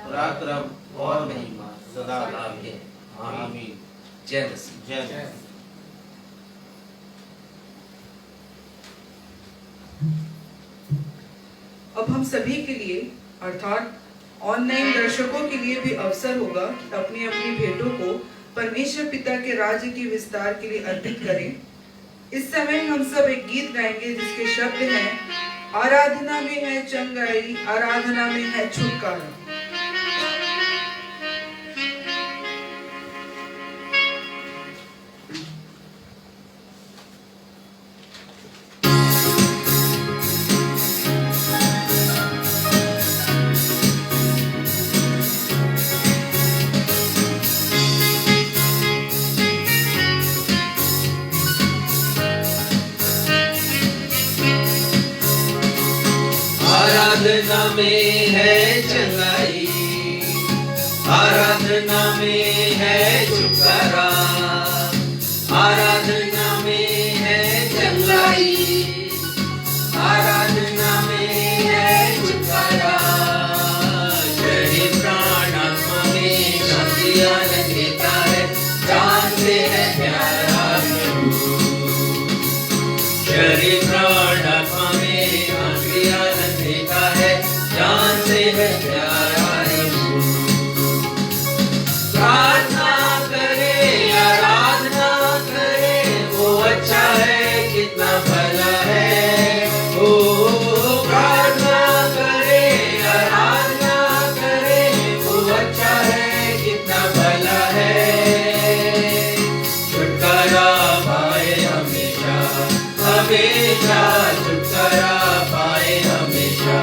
पराक्रम और महिमा सदा आपके हैं। आमीन। जय मसीह। जय मसीह। अब हम सभी के लिए अर्थात ऑनलाइन दर्शकों के लिए भी अवसर होगा कि अपनी अपनी भेंटों को परमेश्वर पिता के राज्य की विस्तार के लिए अर्पित करें। इस समय हम सब एक गीत गाएंगे जिसके शब्द हैं, आराधना में है चंगाई, आराधना में है छुटकारा। आराधना में है चंगाई, आराधना में है छुटकारा, आराधना में है चंगाई, आराधना में है छुटकारा। शरीर प्राण आत्मा में शांति आनंद देता है, जानते हैं प्यारा प्रभु। शरीर प्राण आत्मा में शांति आनंद देता है, जानते हैं प्यारा प्रभु। प्रार्थना करे, आराधना करे, वो अच्छा है, कितना भला है। ओ प्रार्थना करे, आराधना करे, वो अच्छा है, कितना भला है। छुटकारा पाए हमेशा, हमेशा छुटकारा पाए हमेशा।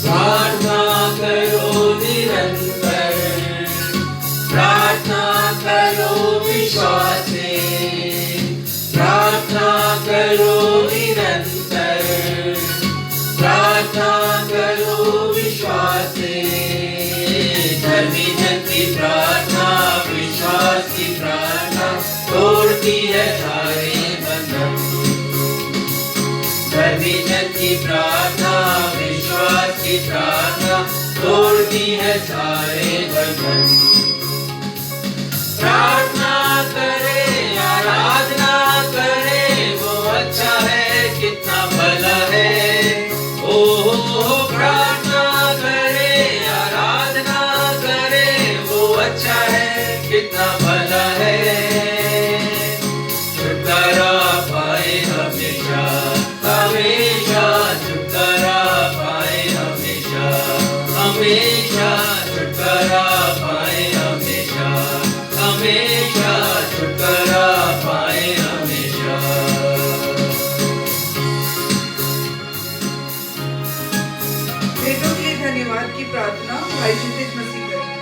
प्रार्थना करो निरंतर, प्रार्थना करो विश्वास से, प्रार्थना करो निरंतर, प्रार्थना करो विश्वास से। धर्मी जन की प्रार्थना, विश्वास की प्रार्थना तोड़ती है सारे बंधन। धर्मी जन की प्रार्थना, विश्वास की प्रार्थना तोड़ती है सारे बंधन। प्रार्थना करे, आराधना करे, वो अच्छा है, कितना भला है। ओ प्रार्थना करे, आराधना करे, वो अच्छा है, कितना भला है। छुटकारा पाए हमेशा, हमेशा छुटकारा पाए हमेशा, हमेशा छुटकारा पाए हमेशा, हमेशा छुटकारा पाए हमेशा। भेंटों के लिए धन्यवाद की प्रार्थना भाई क्षितिज मसीह करेंगे।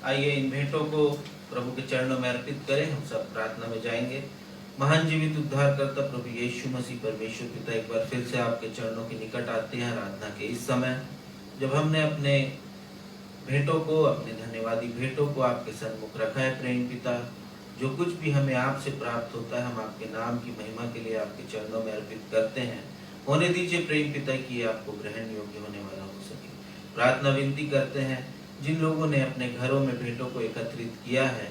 आइए इन भेंटों को प्रभु के चरणों में अर्पित करें। हम सब प्रार्थना में जाएंगे। महान जीवित उद्धारकर्ता प्रभु यीशु मसीह परमेश्वर पिता, एक बार फिर से आपके चरणों के निकट आते हैं आराधना के इस समय, जब हमने अपने भेंटों को, अपने धन्यवादी भेंटों को आपके सन्मुख रखा है। प्रेम पिता, जो कुछ भी हमें आपसे प्राप्त होता है, हम आपके नाम की महिमा के लिए आपके चरणों में अर्पित करते हैं। होने दीजिए प्रेम पिता कि ये आपको ग्रहण योग्य होने वाला हो सके। प्रार्थना विनती करते हैं, जिन लोगों ने अपने घरों में भेंटों को एकत्रित किया है,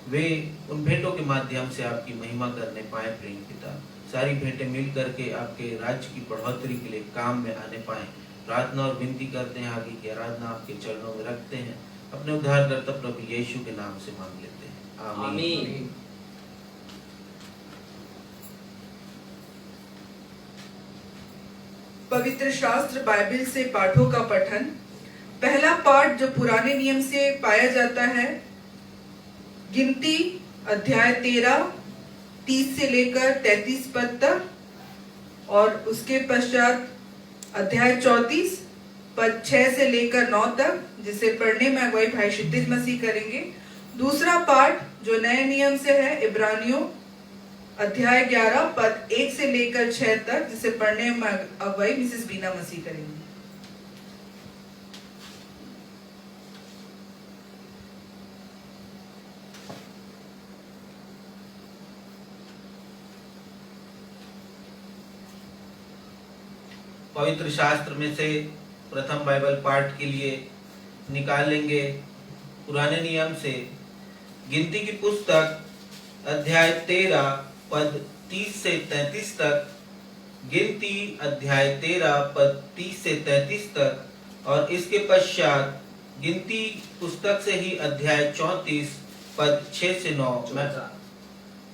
वे उन भेंटों के माध्यम से आपकी महिमा करने पाए। प्रेम पिता, सारी भेंटें मिल करके आपके राज्य की बढ़ोतरी के लिए काम में आने पाए। प्रार्थना और विनती करते हैं, आगे की आराधना आपके चरणों में रखते हैं। अपने उद्धारकर्ता प्रभु यीशु के नाम से मांग लेते हैं, आमीन। पवित्र शास्त्र बाइबल से पाठों का पठन। पहला पाठ जो पुराने नियम से पाया जाता है, गिनती अध्याय 13 30 से लेकर 33 पद तक, और उसके पश्चात अध्याय 34 पद 6 से लेकर 9 तक, जिसे पढ़ने में अगुवाई भाई शिद्दीक मसीह करेंगे। दूसरा पाठ जो नए नियम से है, इब्रानियों अध्याय 11 पद 1 से लेकर 6 तक, जिसे पढ़ने में अगुवाई मिसेस बीना मसीह करेंगे। पवित्र शास्त्र में से प्रथम बाइबल पाठ के लिए निकालेंगे पुराने नियम से गिनती की पुस्तक अध्याय 13 पद 30 से 33 तक। गिनती अध्याय 13 पद 30 से 33 तक, और इसके पश्चात गिनती पुस्तक से ही अध्याय 34 पद 6 से 9।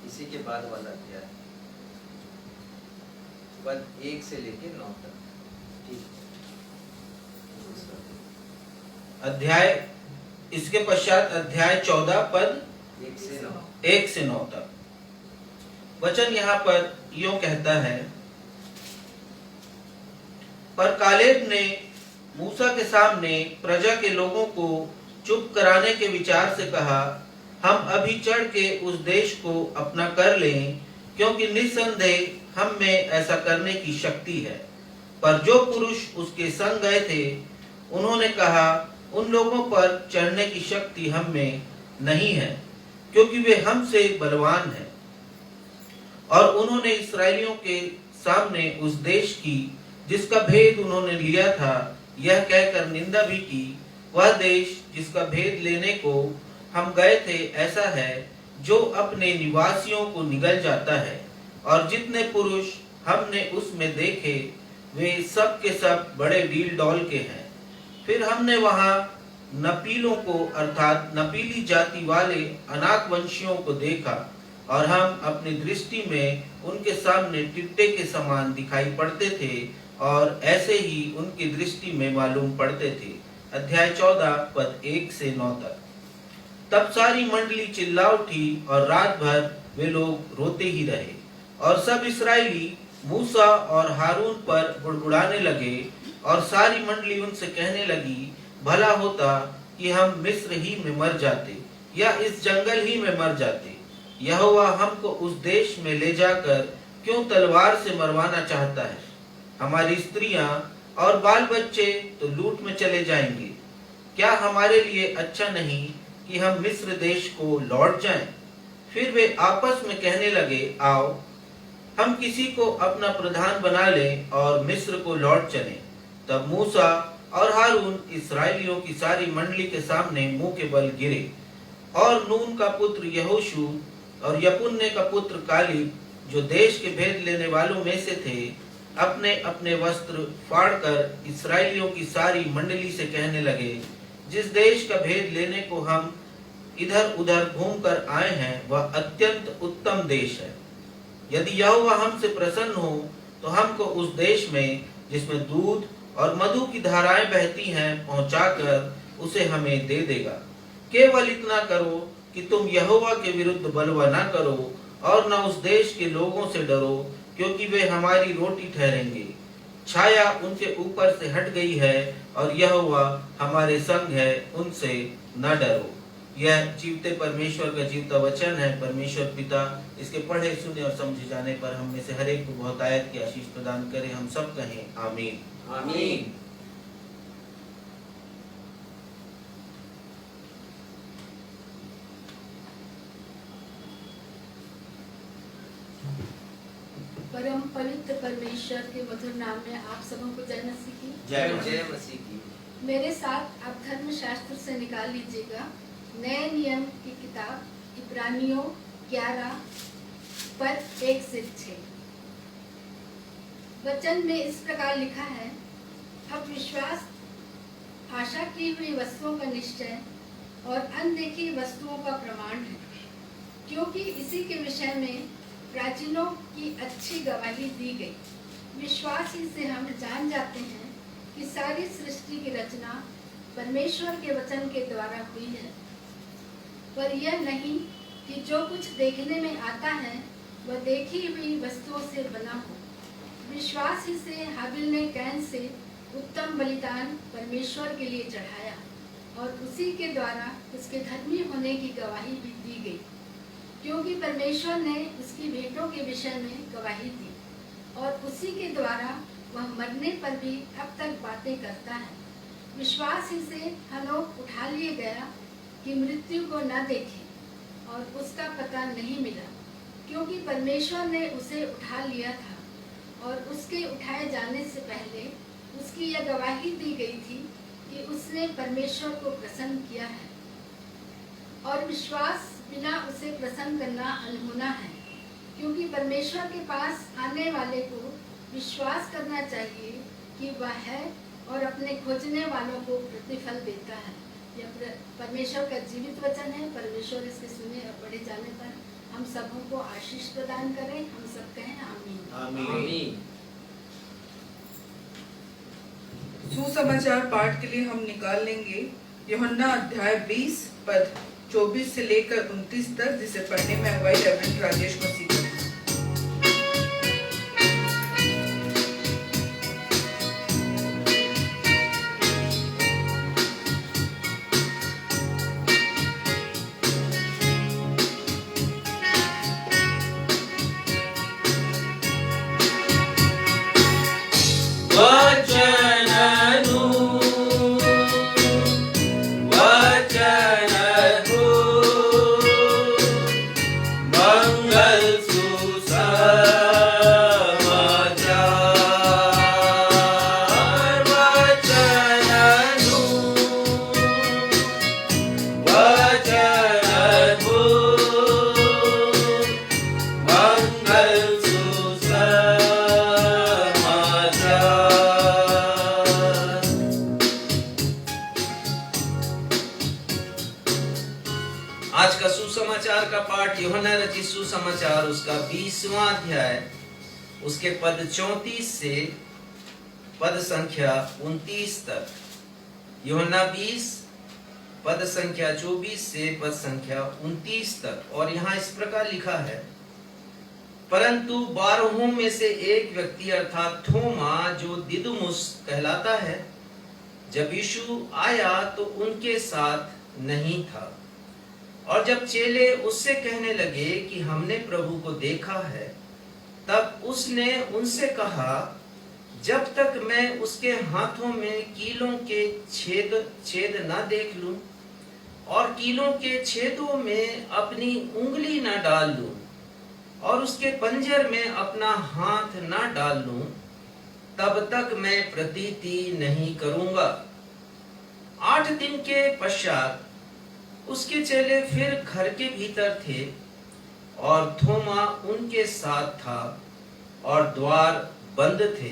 इसी के बाद वाला अध्याय पद 1 से लेकर 9 तक। अध्याय इसके पश्चात अध्याय 14 पद 1 से 9 तक। वचन यहाँ पर यूं कहता है, पर कालेब ने मूसा के सामने प्रजा के लोगों को चुप कराने के विचार से कहा, हम अभी चढ़ के उस देश को अपना कर लें, क्योंकि निस्संदेह हम में ऐसा करने की शक्ति है। पर जो पुरुष उसके संग गए थे, उन्होंने कहा, उन लोगों पर चढ़ने की शक्ति हम में नहीं है, क्योंकि वे हमसे बलवान हैं। और उन्होंने इस्राएलियों के सामने उस देश की, जिसका भेद उन्होंने लिया था, यह कहकर निंदा भी की, वह देश जिसका भेद लेने को हम गए थे ऐसा है जो अपने निवासियों को निगल जाता है, और जितने पुरुष हमने उसमें देखे वे सब के सब बड़े डील डॉल के हैं। फिर हमने वहां नपीलों को अर्थात नपीली जाति वाले अनाक वंशियों को देखा, और हम अपनी दृष्टि में उनके सामने टिट्टे के समान दिखाई पड़ते थे, और ऐसे ही उनकी दृष्टि में मालूम पड़ते थे। अध्याय 14 पद 1 से 9 तक। तब सारी मंडली चिल्ला उठी, और रात भर वे लोग रोते ही रहे। और सब इस्राएली मूसा और हारून पर बुड़बुड़ाने लगे, और सारी मंडली उनसे कहने लगी, भला होता कि हम मिस्र ही में मर जाते, या इस जंगल ही में मर जाते। यहोवा हमको उस देश में ले जाकर क्यों तलवार से मरवाना चाहता है? हमारी स्त्रियां और बाल बच्चे तो लूट में चले जाएंगे। क्या हमारे लिए अच्छा नहीं कि हम मिस्र देश को लौट जाएं? फिर वे आपस में कहने लगे, आओ हम किसी को अपना प्रधान बना लें और मिस्र को लौट चलें। तब मूसा और हारून इस्राएलियों की सारी मंडली के सामने मुंह के बल गिरे, और नून का पुत्र यहोशू और यपुन्ने का पुत्र कालीब, जो देश के भेद लेने वालों में से थे, अपने अपने वस्त्र फाड़कर इस्राएलियों की सारी मंडली से कहने लगे, जिस देश का भेद लेने को हम इधर उधर घूमकर आए हैं, वह अत्यंत उत्तम देश है। यदि यहोवा हमसे प्रसन्न हो तो हमको उस देश में, जिसमें दूध और मधु की धाराएं बहती हैं, पहुंचाकर उसे हमें दे देगा। केवल इतना करो कि तुम यहोवा के विरुद्ध बलवा न करो, और न उस देश के लोगों से डरो, क्योंकि वे हमारी रोटी ठहरेंगे। छाया उनके ऊपर से हट गई है और यहोवा हमारे संग है, उनसे न डरो। यह जीवते परमेश्वर का जीवता वचन है। परमेश्वर पिता इसके पढ़े सुने और समझे जाने पर हम में से हर एक को बहुत आयत की आशीष प्रदान करे। हम सब कहें आमीन। आमीन। परम पवित्र परमेश्वर के मधुर नाम में आप सबों को जय मसीह की। जय मसीह की। मेरे साथ आप धर्मशास्त्र से निकाल लीजिएगा नए नियम की किताब इब्रानियों 11 पद 1 से 6। वचन में इस प्रकार लिखा है, अब विश्वास आशा की हुई वस्तुओं का निश्चय और अनदेखी वस्तुओं का प्रमाण है, क्योंकि इसी के विषय में प्राचीनों की अच्छी गवाही दी गई। विश्वास ही से हम जान जाते हैं कि सारी सृष्टि की रचना परमेश्वर के वचन के द्वारा हुई है, पर यह नहीं कि जो कुछ देखने में आता है वह देखी हुई वस्तुओं से बना हो। विश्वास ही से हाबिल ने कैन से उत्तम बलिदान परमेश्वर के लिए चढ़ाया और उसी के द्वारा उसके धर्मी होने की गवाही भी दी गई, क्योंकि परमेश्वर ने उसकी भेंटों के विषय में गवाही दी और उसी के द्वारा वह मरने पर भी अब तक बातें करता है। विश्वास ही से हनोक उठा लिया गया कि मृत्यु को न देखे और उसका पता नहीं मिला, क्योंकि परमेश्वर ने उसे उठा लिया था और उसके उठाए जाने से पहले उसकी यह गवाही दी गई थी कि उसने परमेश्वर को प्रसन्न किया है। और विश्वास बिना उसे प्रसन्न करना अनहोना है, क्योंकि परमेश्वर के पास आने वाले को विश्वास करना चाहिए कि वह है और अपने खोजने वालों को प्रतिफल देता है। यह परमेश्वर का जीवित वचन है। परमेश्वर इसके सुने और पढ़े जाने पर हम सबों को आशीष प्रदान करें। हम सब कहें आमीन। आमीन। सुसमाचार पाठ के लिए हम निकाल लेंगे यूहन्ना अध्याय 20 पद 24 से लेकर 29 तक, जिसे पढ़ने में अगुवाई रेवरेंड राजेश मसीह करें। आज का सुसमाचार का पाठ यूहन्ना रचित सुसमाचार उसका 20वां अध्याय उसके पद 34 से पद संख्या 29 तक। यूहन्ना 20 पद संख्या 24 से पद संख्या 29 तक। और यहाँ इस प्रकार लिखा है, परंतु 12 में से एक व्यक्ति अर्थात थोमा, जो दिदुमुस कहलाता है, जब यीशु आया तो उनके साथ नहीं था। और जब चेले उससे कहने लगे कि हमने प्रभु को देखा है, तब उसने उनसे कहा, जब तक मैं उसके हाथों में कीलों के छेद न देख लूं और कीलों के छेदों में अपनी उंगली न डाल लूं और उसके पंजर में अपना हाथ न डाल लूं, तब तक मैं प्रतीति नहीं करूंगा। 8 दिन के पश्चात उसके चेले फिर घर के भीतर थे और थोमा उनके साथ था और द्वार बंद थे।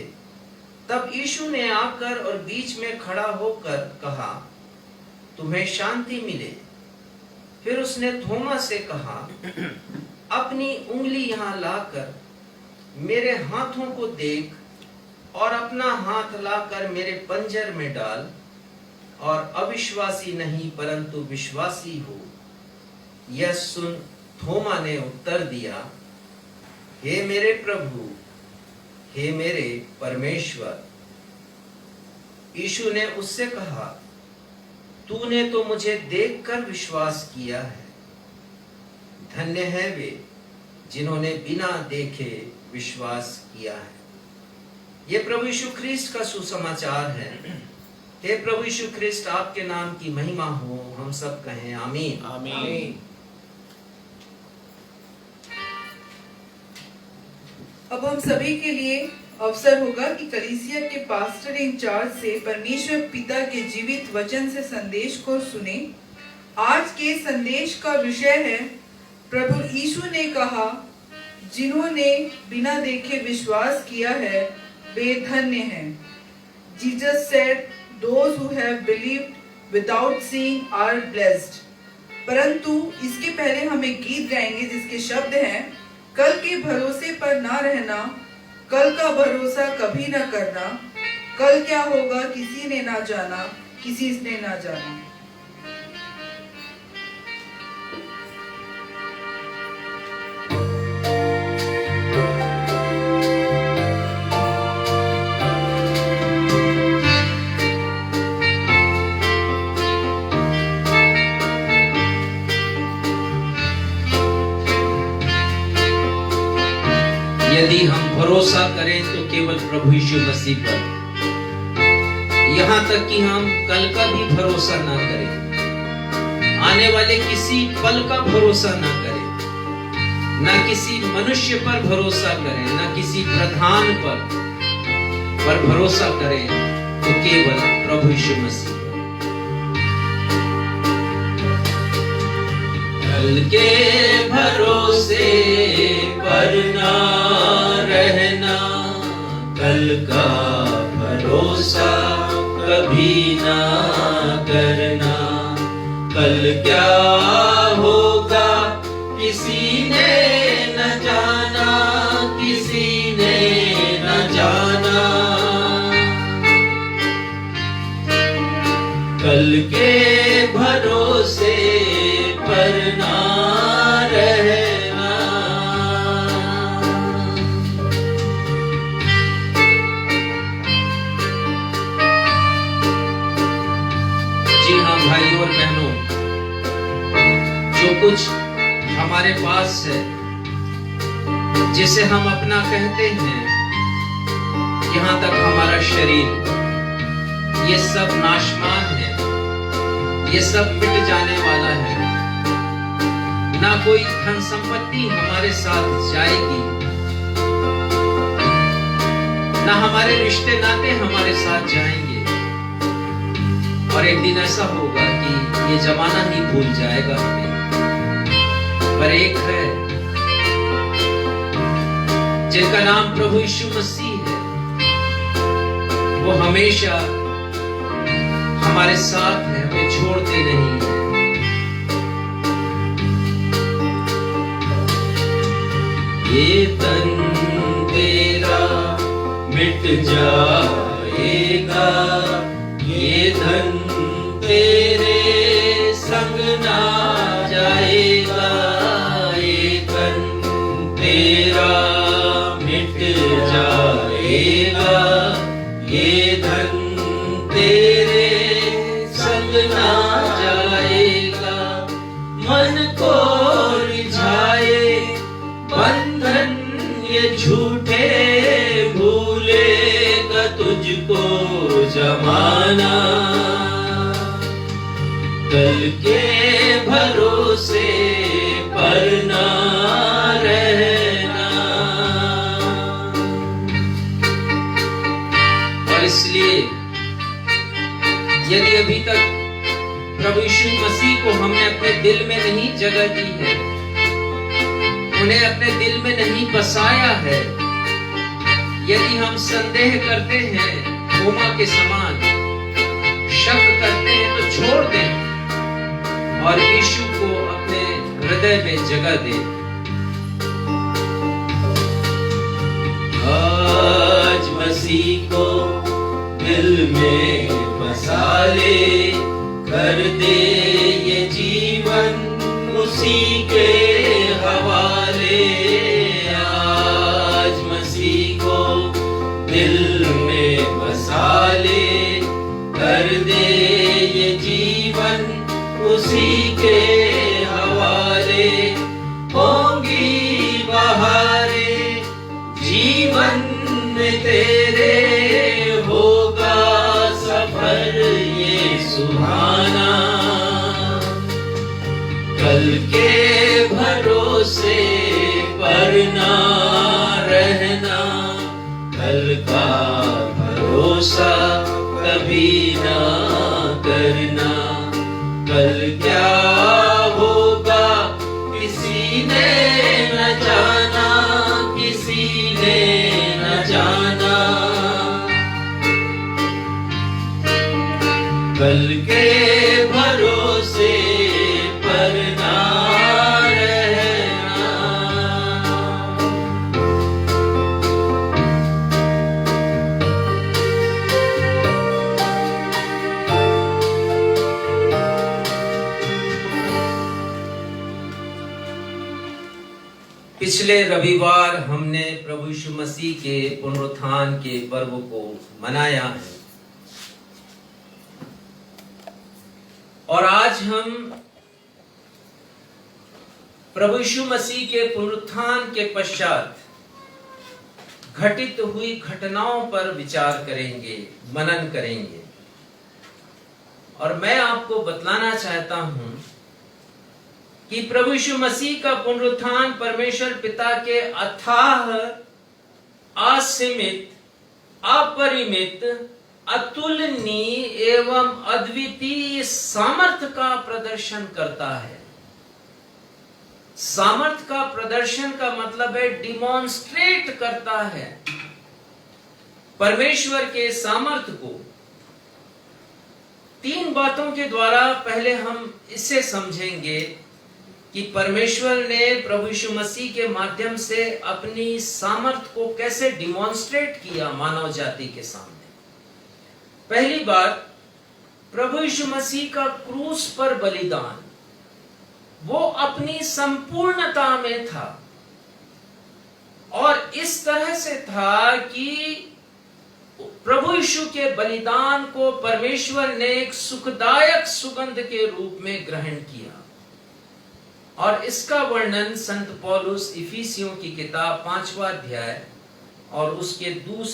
तब यीशु ने आकर और बीच में खड़ा होकर कहा, तुम्हें शांति मिले। फिर उसने थोमा से कहा, अपनी उंगली यहाँ लाकर मेरे हाथों को देख और अपना हाथ लाकर मेरे पंजर में डाल और अविश्वासी नहीं परंतु विश्वासी हो। यह सुन थोमा ने उत्तर दिया, हे मेरे प्रभु, हे मेरे परमेश्वर। यीशु ने उससे कहा, तूने तो मुझे देखकर विश्वास किया है। धन्य है वे जिन्होंने बिना देखे विश्वास किया है। ये प्रभु यीशु ख्रिस्ट का सुसमाचार है। हे प्रभु यीशु ख्रिस्ट, आपके नाम की महिमा हो। हम सब कहें आमीन। आमीन। अब हम सभी के लिए अवसर होगा कि कलीसिया के पास्टर इंचार्ज से परमेश्वर पिता के जीवित वचन से संदेश को सुने। आज के संदेश का विषय है, प्रभु यीशु ने कहा, जिन्होंने बिना देखे विश्वास किया है वे धन्य हैं। Jesus said, those who have believed without seeing are blessed। परंतु इसके पहले हम एक गीत गाएंगे जिसके शब्द हैं, कल के भरोसे पर ना रहना, कल का भरोसा कभी ना करना, कल क्या होगा किसी ने ना जाना, किसी ने ना जाना। यदि हम भरोसा करें तो केवल प्रभु यीशु मसीह पर, यहाँ तक कि हम कल का भी भरोसा ना करें, आने वाले किसी पल का भरोसा ना करें, ना किसी मनुष्य पर भरोसा करें, ना किसी प्रधान पर भरोसा करें, तो केवल प्रभु यीशु मसीह। कल के भरोसे पर ना रहना, कल का भरोसा कभी ना करना, कल क्या होगा किसी ने न जाना, किसी ने न जाना। कल के भरोसे पर ना रहना। जी हाँ भाइयों और बहनों, जो कुछ हमारे पास है, जिसे हम अपना कहते हैं, यहाँ तक हमारा शरीर, ये सब नाशवान है, ये सब मिट जाने वाला है। ना कोई धन संपत्ति हमारे साथ जाएगी, ना हमारे रिश्ते नाते हमारे साथ जाएंगे, और एक दिन ऐसा होगा कि ये जमाना ही भूल जाएगा हमें। पर एक है जिनका नाम प्रभु यीशु मसीह है, वो हमेशा हमारे साथ है, हमें छोड़ते नहीं है। ये तन तेरा मिट जाएगा, ये धन तेरे संग ना जाएगा, ये तन तेरा मिट जाएगा, ये धन तेरे संग ना जाएगा। मन को रिझाए बंधन ये झूठे, भूलेगा तुझको जमाना। कल के भरोसे पर ना रहना। और इसलिए यदि अभी तक प्रभु यीशु मसीह को हमने अपने दिल में नहीं जगह दी है, उन्हें अपने दिल में नहीं बसाया है, यदि हम संदेह करते हैं थोमा के समान, शक करते हैं, तो छोड़ दें और यीशु को अपने हृदय में जगह दें। आज मसीह को दिल में बसा ले, कर दे ये जीवन उसी के हवाले। आज मसीह को भरोसा कभी ना करना, कल क्या होगा किसी ने न जाना, किसी ने न जाना। कल के भरोसे पर ना रहना। पिछले रविवार हमने प्रभु यीशु मसीह के पुनरुत्थान के पर्व को मनाया है और आज हम प्रभु यीशु मसीह के पुनरुत्थान के पश्चात घटित हुई घटनाओं पर विचार करेंगे, मनन करेंगे। और मैं आपको बतलाना चाहता हूं कि प्रभु यीशु मसीह का पुनरुत्थान परमेश्वर पिता के अथाह, असीमित, अपरिमित, अतुलनीय एवं अद्वितीय सामर्थ्य का प्रदर्शन करता है। सामर्थ्य का प्रदर्शन का मतलब है डिमॉन्स्ट्रेट करता है परमेश्वर के सामर्थ्य को। तीन बातों के द्वारा पहले हम इसे समझेंगे कि परमेश्वर ने प्रभु यीशु मसीह के माध्यम से अपनी सामर्थ को कैसे डिमॉन्स्ट्रेट किया मानव जाति के सामने। पहली बात, प्रभु यीशु मसीह का क्रूस पर बलिदान वो अपनी संपूर्णता में था और इस तरह से था कि प्रभु यीशु के बलिदान को परमेश्वर ने एक सुखदायक सुगंध के रूप में ग्रहण किया। और इसका वर्णन संत पौलुस इफिसियों की किताब 5वां अध्याय और उसके 2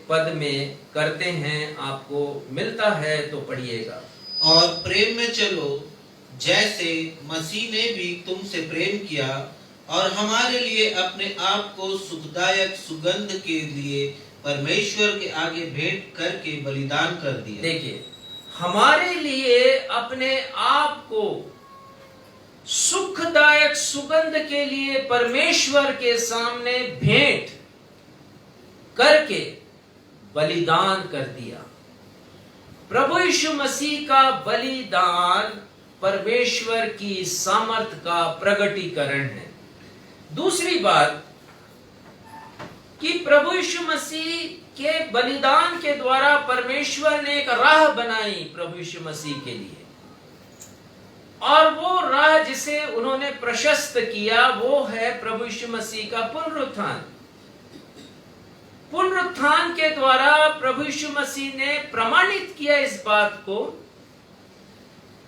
पद में करते हैं। आपको मिलता है तो पढ़िएगा। और प्रेम में चलो जैसे मसीह ने भी तुमसे प्रेम किया और हमारे लिए अपने आप को सुखदायक सुगंध के लिए परमेश्वर के आगे भेंट करके बलिदान कर दिया। देखिए, हमारे लिए अपने आप को सुखदायक सुगंध के लिए परमेश्वर के सामने भेंट करके बलिदान कर दिया। प्रभु यीशु मसीह का बलिदान परमेश्वर की सामर्थ का प्रगटीकरण है। दूसरी बात कि प्रभु यीशु मसीह के बलिदान के द्वारा परमेश्वर ने एक राह बनाई प्रभु यीशु मसीह के लिए, और वो राह जिसे उन्होंने प्रशस्त किया वो है प्रभु यीशु मसीह का पुनरुत्थान। पुनरुत्थान के द्वारा प्रभु यीशु मसीह ने प्रमाणित किया इस बात को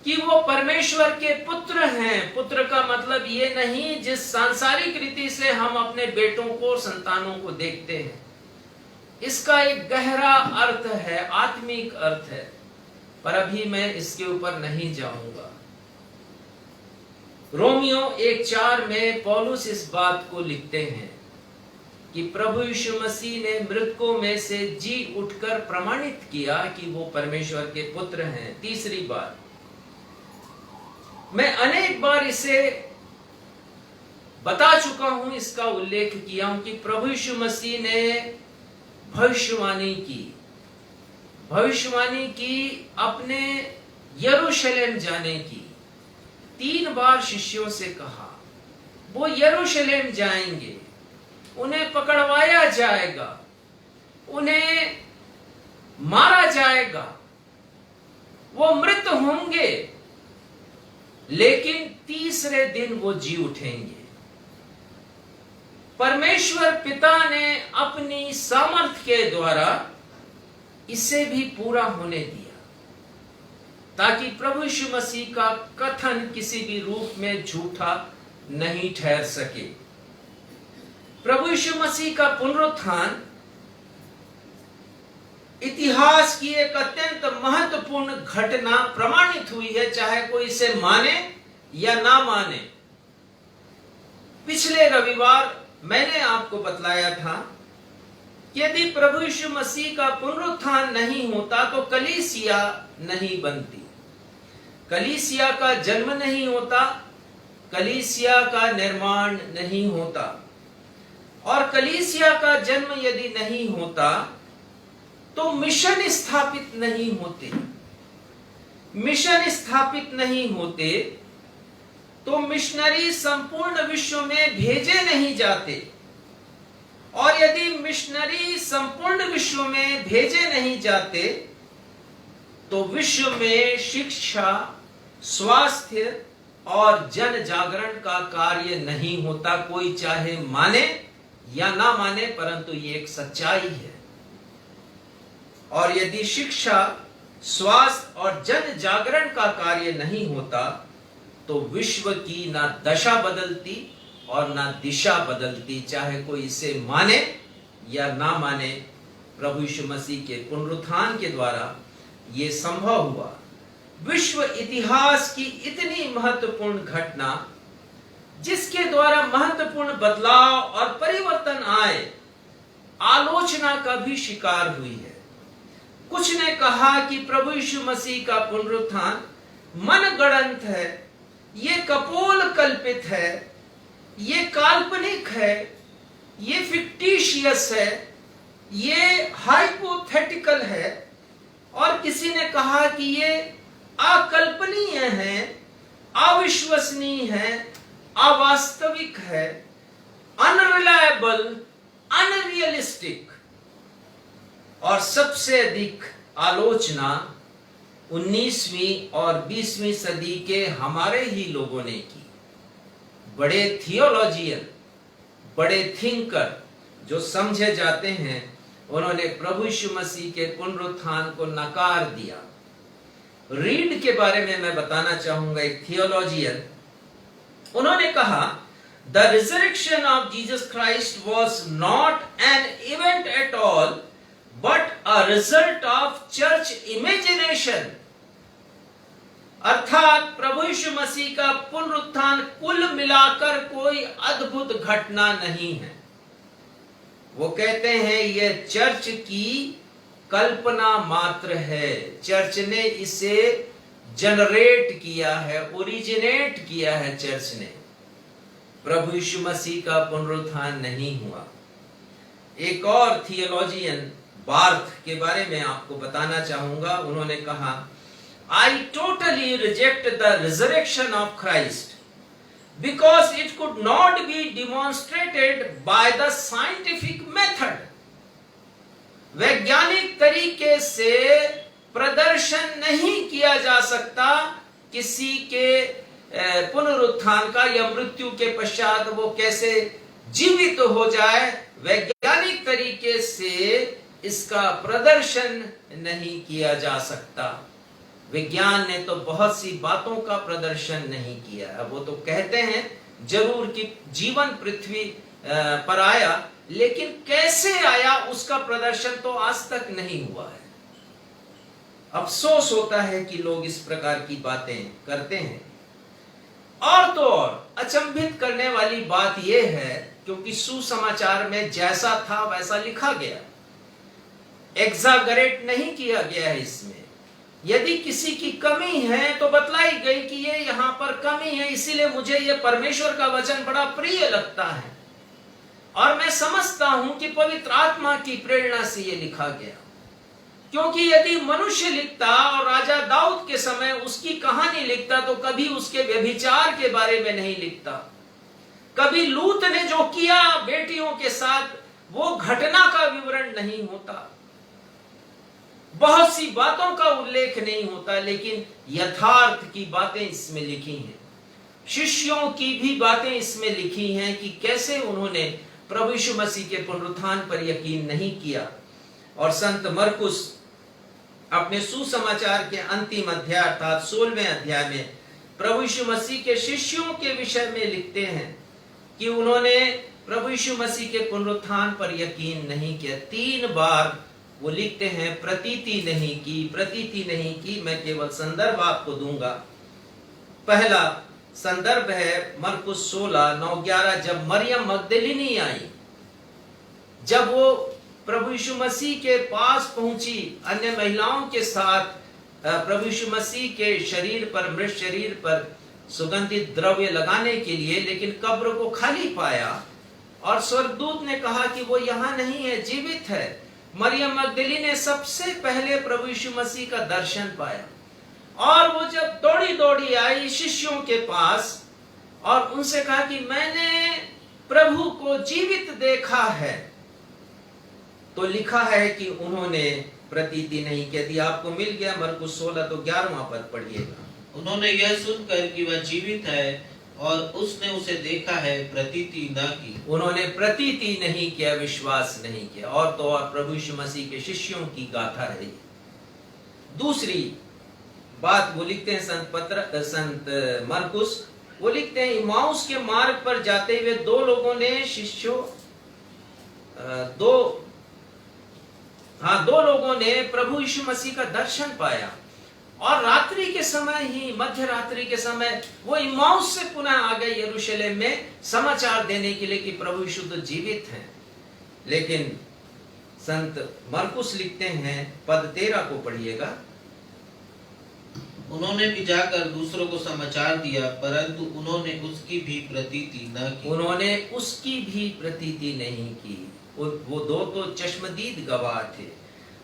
कि वो परमेश्वर के पुत्र हैं। पुत्र का मतलब ये नहीं जिस सांसारिक रीति से हम अपने बेटों को, संतानों को देखते हैं। इसका एक गहरा अर्थ है, आत्मिक अर्थ है, पर अभी मैं इसके ऊपर नहीं जाऊंगा। रोमियो 1:4 में पौलुस इस बात को लिखते हैं कि प्रभु यीशु मसीह ने मृतकों में से जी उठकर प्रमाणित किया कि वो परमेश्वर के पुत्र हैं। तीसरी बात, मैं अनेक बार इसे बता चुका हूं, इसका उल्लेख किया हूं कि प्रभु यीशु मसीह ने भविष्यवाणी की अपने यरूशलेम जाने की। 3 बार शिष्यों से कहा वो यरूशलेम जाएंगे, उन्हें पकड़वाया जाएगा, उन्हें मारा जाएगा, वो मृत होंगे, लेकिन तीसरे दिन वो जी उठेंगे। परमेश्वर पिता ने अपनी सामर्थ के द्वारा इसे भी पूरा होने दिया ताकि प्रभु यीशु मसीह का कथन किसी भी रूप में झूठा नहीं ठहर सके। प्रभु यीशु मसीह का पुनरुत्थान इतिहास की एक अत्यंत महत्वपूर्ण घटना प्रमाणित हुई है, चाहे कोई इसे माने या ना माने। पिछले रविवार मैंने आपको बतलाया था यदि प्रभु यीशु मसीह का पुनरुत्थान नहीं होता तो कलीसिया नहीं बनती, कलीसिया का जन्म नहीं होता, कलीसिया का निर्माण नहीं होता। और कलीसिया का जन्म यदि नहीं होता तो मिशन स्थापित नहीं होते, मिशन स्थापित नहीं होते तो मिशनरी संपूर्ण विश्व में भेजे नहीं जाते, और यदि मिशनरी संपूर्ण विश्व में भेजे नहीं जाते तो विश्व में शिक्षा, स्वास्थ्य और जन जागरण का कार्य नहीं होता। कोई चाहे माने या ना माने, परंतु ये एक सच्चाई है। और यदि शिक्षा, स्वास्थ्य और जन जागरण का कार्य नहीं होता तो विश्व की ना दशा बदलती और ना दिशा बदलती, चाहे कोई इसे माने या ना माने। प्रभु यीशु मसीह के पुनरुत्थान के द्वारा ये संभव हुआ। विश्व इतिहास की इतनी महत्वपूर्ण घटना जिसके द्वारा महत्वपूर्ण बदलाव और परिवर्तन आए, आलोचना का भी शिकार हुई है। कुछ ने कहा कि प्रभु यीशु मसीह का पुनरुत्थान मनगढ़ंत है, ये कपोल कल्पित है, ये काल्पनिक है, ये फिक्टिशियस है, ये हाइपोथेटिकल है। और किसी ने कहा कि ये अकल्पनीय है, अविश्वसनीय है, अवास्तविक है, अनरिलायबल, अनरियलिस्टिक। और सबसे अधिक आलोचना 19वीं और 20वीं सदी के हमारे ही लोगों ने की। बड़े थियोलॉजियन, बड़े थिंकर जो समझे जाते हैं, उन्होंने प्रभु यीशु मसीह के पुनरुत्थान को नकार दिया। रीड के बारे में मैं बताना चाहूंगा, एक थियोलॉजियन, उन्होंने कहा the resurrection of Jesus Christ was not an event at all but a result of church imagination. अर्थात प्रभु यीशु मसीह का पुनरुत्थान कुल मिलाकर कोई अद्भुत घटना नहीं है। वो कहते हैं यह चर्च की कल्पना मात्र है, चर्च ने इसे जनरेट किया है, ओरिजिनेट किया है चर्च ने। प्रभु यीशु मसीह का पुनरुत्थान नहीं हुआ। एक और थियोलॉजियन बार्थ के बारे में आपको बताना चाहूंगा। उन्होंने कहा I totally reject the resurrection of Christ because it could not be demonstrated by the scientific method. वैज्ञानिक तरीके से प्रदर्शन नहीं किया जा सकता किसी के पुनरुत्थान का, या मृत्यु के पश्चात वो कैसे जीवित हो जाए। वैज्ञानिक तरीके से इसका प्रदर्शन नहीं किया जा सकता। विज्ञान ने तो बहुत सी बातों का प्रदर्शन नहीं किया। अब वो तो कहते हैं जरूर कि जीवन पृथ्वी पर आया, लेकिन कैसे आया उसका प्रदर्शन तो आज तक नहीं हुआ है। अफसोस होता है कि लोग इस प्रकार की बातें करते हैं। और तो और अचंभित करने वाली बात यह है, क्योंकि सुसमाचार में जैसा था वैसा लिखा गया, एग्जागरेट नहीं किया गया है। इसमें यदि किसी की कमी है तो बतलाई गई कि ये यहां पर कमी है, इसीलिए मुझे ये परमेश्वर का वचन बड़ा प्रिय लगता है और मैं समझता हूं कि पवित्र आत्मा की प्रेरणा से ये लिखा गया। क्योंकि यदि मनुष्य लिखता और राजा दाऊद के समय उसकी कहानी लिखता तो कभी उसके व्यभिचार के बारे में नहीं लिखता, कभी लूत ने जो किया बेटियों के साथ वो घटना का विवरण नहीं होता, बहुत सी बातों का उल्लेख नहीं होता, लेकिन यथार्थ की बातें इसमें लिखी हैं। शिष्यों की भी बातें इसमें लिखी हैं कि कैसे उन्होंने प्रभु यीशु मसीह के पुनरुत्थान पर यकीन नहीं किया। और संत मरकुस अपने सुसमाचार के अंतिम अध्याय अर्थात 16वें अध्याय में प्रभु यीशु मसीह के शिष्यों के विषय में लिखते हैं कि उन्होंने प्रभु यीशु मसीह के पुनरुत्थान पर यकीन नहीं किया। 3 बार वो लिखते हैं प्रतीति नहीं की, प्रतीति नहीं की। मैं केवल संदर्भ आपको दूंगा। पहला संदर्भ है मरकुस 16:9-11। जब मरियम मगदलिनी आई, जब वो प्रभु यीशु मसीह के पास पहुंची अन्य महिलाओं के साथ प्रभु यीशु मसीह के शरीर पर, मृत शरीर पर सुगंधित द्रव्य लगाने के लिए, लेकिन कब्र को खाली पाया और स्वर्गदूत ने कहा कि वो यहाँ नहीं है, जीवित है। मरियम मगदली ने सबसे पहले प्रभु यीशु मसीह का दर्शन पाया और वो जब दौड़ी दौड़ी आई शिष्यों के पास और उनसे कहा कि मैंने प्रभु को जीवित देखा है, तो लिखा है कि उन्होंने प्रतीति नहीं की। यदि आपको मिल गया मरकुस 16 तो 11वां पद पढ़िएगा। उन्होंने यह सुनकर कि वह जीवित है और उसने उसे देखा है, प्रतीति न की। उन्होंने प्रतीति नहीं किया, विश्वास नहीं किया। और तो और प्रभु यीशु मसीह के शिष्यों की गाथा है। दूसरी बात वो लिखते हैं संत मरकुस, वो लिखते हैं इमाउस के मार्ग पर जाते हुए दो लोगों ने दो लोगों ने प्रभु यीशु मसीह का दर्शन पाया और रात्रि के समय ही, मध्य रात्रि के समय वो इमाउस से पुनः आ गए यरूशलेम में समाचार देने के लिए कि प्रभु यीशु तो जीवित हैं। लेकिन संत मरकुस लिखते हैं, पद 13 को पढ़िएगा। उन्होंने भी जाकर दूसरों को समाचार दिया, परंतु उन्होंने उसकी भी प्रतीति न की। उन्होंने उसकी भी प्रतीति नहीं की। वो दो तो चश्मदीद गवाह थे।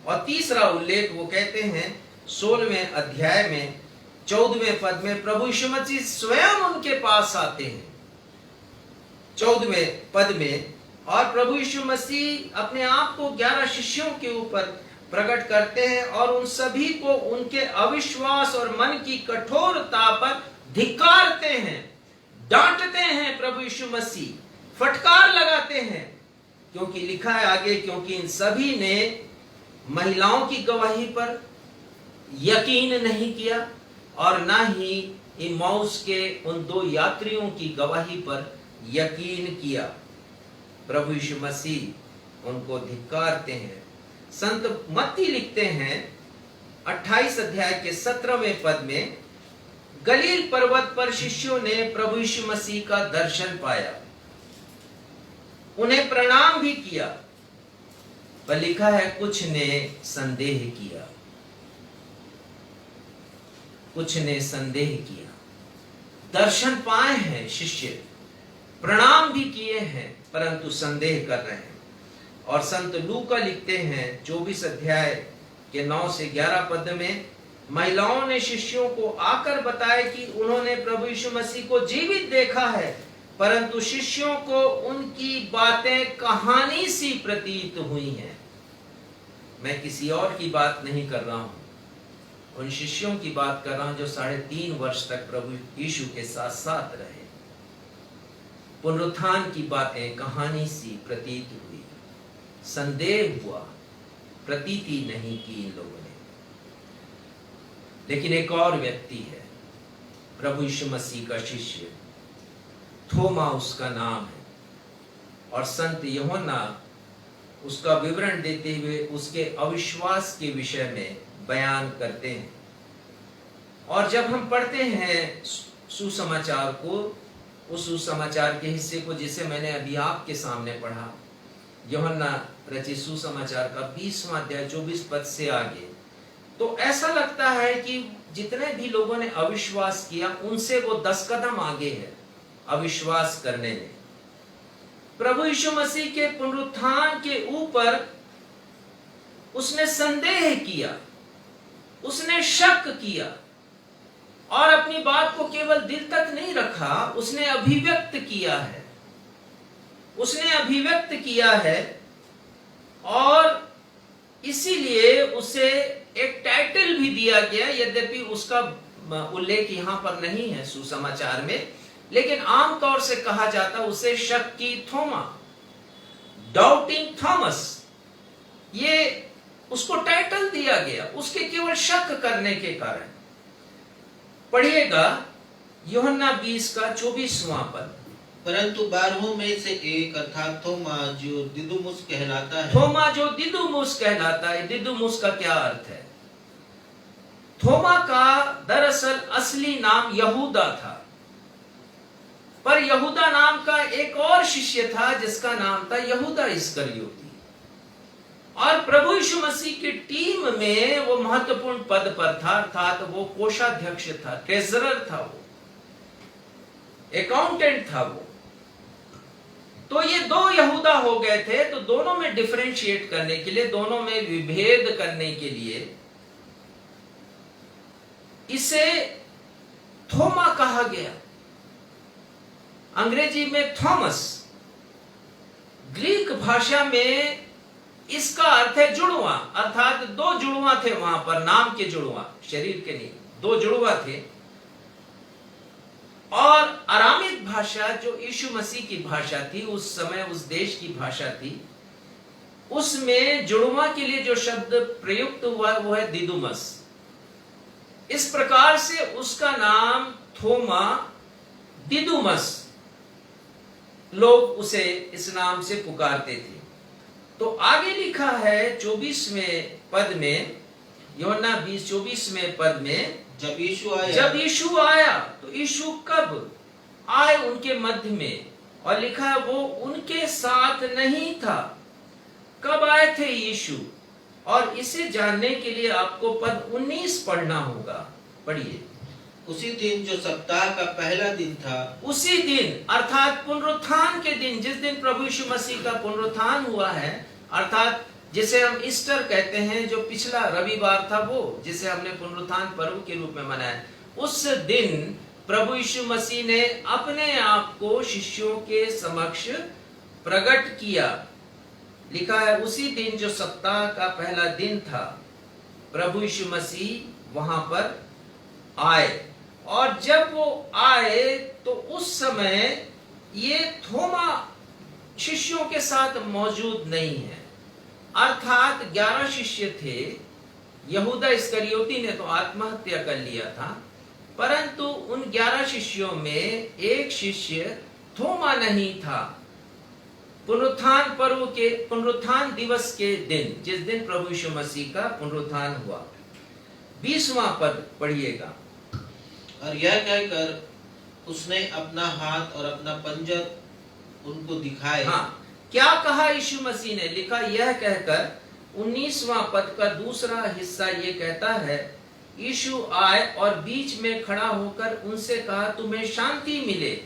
और तीसरा उल्लेख वो कहते हैं 16वें अध्याय में 14वें पद में प्रभु यीशु मसीह स्वयं उनके पास आते हैं 14वें पद में, और प्रभु यीशु मसीह अपने आप को 11 शिष्यों के ऊपर प्रकट करते हैं और उन सभी को उनके अविश्वास और मन की कठोरता पर धिक्कारते हैं, डांटते हैं। प्रभु यीशु मसीह फटकार लगाते हैं, क्योंकि लिखा है आगे, क्योंकि इन सभी ने महिलाओं की गवाही पर यकीन नहीं किया और ना ही इमाउस के उन दो यात्रियों की गवाही पर यकीन किया। प्रभु यीशु मसीह उनको धिक्कारते हैं। संत मत्ती लिखते हैं 28 अध्याय के 17वें पद में, गलील पर्वत पर शिष्यों ने प्रभु यीशु मसीह का दर्शन पाया, उन्हें प्रणाम भी किया, पर लिखा है कुछ ने संदेह किया। कुछ ने संदेह किया। दर्शन पाए हैं शिष्य, प्रणाम भी किए हैं, परंतु संदेह कर रहे हैं। और संत लूका लिखते हैं 24 अध्याय के 9 से 11 पद में, महिलाओं ने शिष्यों को आकर बताया कि उन्होंने प्रभु यीशु मसीह को जीवित देखा है, परंतु शिष्यों को उनकी बातें कहानी सी प्रतीत हुई हैं। मैं किसी और की बात नहीं कर रहा हूं, उन शिष्यों की बात कर रहा हूं जो 3.5 वर्ष तक प्रभु यीशु के साथ साथ रहे। पुनरुत्थान की बातें कहानी सी प्रतीत हुई, संदेह हुआ, प्रतीति नहीं की इन लोगों ने। लेकिन एक और व्यक्ति है, प्रभु यीशु मसीह का शिष्य, थोमा उसका नाम है, और संत यूहन्ना उसका विवरण देते हुए उसके अविश्वास के विषय में बयान करते हैं। और जब हम पढ़ते हैं सुसमाचार को, उस सुसमाचार के हिस्से को जिसे मैंने अभी आपके सामने पढ़ा, यूहन्ना रचित सुसमाचार का 20वां अध्याय 24 पद से आगे, तो ऐसा लगता है कि जितने भी लोगों ने अविश्वास किया उनसे वो 10 कदम आगे है अविश्वास करने में। प्रभु यीशु मसीह के पुनरुत्थान के ऊपर उसने संदेह किया, उसने शक किया, और अपनी बात को केवल दिल तक नहीं रखा, उसने अभिव्यक्त किया है। उसने अभिव्यक्त किया है, और इसीलिए उसे एक टाइटल भी दिया गया, यद्यपि उसका उल्लेख यहां पर नहीं है सुसमाचार में, लेकिन आमतौर से कहा जाता उसे शक्की थोमा, डाउटिंग थॉमस, ये उसको टाइटल दिया गया उसके केवल शक करने के कारण। पढ़िएगा यूहन्ना 20 का 24वां पद। परंतु 12 में से एक अर्थात थोमा जो दिदुमुस कहलाता है। थोमा जो दिदुमुस कहलाता है। दिदुमुस का क्या अर्थ है? थोमा का दरअसल असली नाम यहूदा था, पर यहूदा नाम का एक और शिष्य था जिसका नाम था यहूदा इस्करियोती। और प्रभु यीशु मसीह की टीम में वो महत्वपूर्ण पद पर था, अर्थात वो कोषाध्यक्ष था, ट्रेजरर था, वो अकाउंटेंट था वो। तो ये दो यहूदा हो गए थे। तो दोनों में डिफरेंशिएट करने के लिए, दोनों में विभेद करने के लिए इसे थोमा कहा गया। अंग्रेजी में थॉमस, ग्रीक भाषा में इसका अर्थ है जुड़वा, अर्थात दो जुड़वा थे वहां पर, नाम के जुड़वा, शरीर के नहीं, दो जुड़वा थे। और अरामिक भाषा जो यीशु मसीह की भाषा थी, उस समय उस देश की भाषा थी, उसमें जुड़वा के लिए जो शब्द प्रयुक्त हुआ वो है दिदुमस। इस प्रकार से उसका नाम थोमा दिदुमस, लोग उसे इस नाम से पुकारते थे। तो आगे लिखा है 24वें पद में, यूहन्ना 20:24वें पद में, जब यीशु आया तो यीशु कब आए उनके मध्य में, और लिखा है वो उनके साथ नहीं था। कब आए थे यीशु? और इसे जानने के लिए आपको पद 19 पढ़ना होगा। पढ़िए। उसी दिन जो सप्ताह का पहला दिन था, उसी दिन अर्थात पुनरुत्थान के दिन, जिस दिन प्रभु यीशु मसीह का पुनरुत्थान हुआ है, अर्थात जिसे हम ईस्टर कहते हैं, जो पिछला रविवार था, वो जिसे हमने पुनरुत्थान पर्व के रूप में मनाया, उस दिन प्रभु यीशु मसीह ने अपने आप को शिष्यों के समक्ष प्रकट किया। लिखा है उसी दिन जो सप्ताह का पहला दिन था, प्रभु यीशु मसीह वहां पर आए। और जब वो आए तो उस समय ये थोमा शिष्यों के साथ मौजूद नहीं है, अर्थात 11 शिष्य थे। यहूदा इस्करियोती ने तो आत्महत्या कर लिया था, परंतु उन 11 शिष्यों में एक शिष्य थोमा नहीं था। पुनरुत्थान दिवस के दिन, जिस दिन प्रभु यीशु मसीह का पुनरुत्थान हुआ। 20वां पद पढ़िएगा। और यह कहकर उसने अपना हाथ और अपना पंजर उनको दिखाए। हाँ, क्या कहा यीशु मसीह ने? लिखा यह कहकर, 19वां पद का दूसरा हिस्सा ये कहता है, यीशु आए और बीच में खड़ा होकर उनसे कहा, तुम्हें शांति मिले।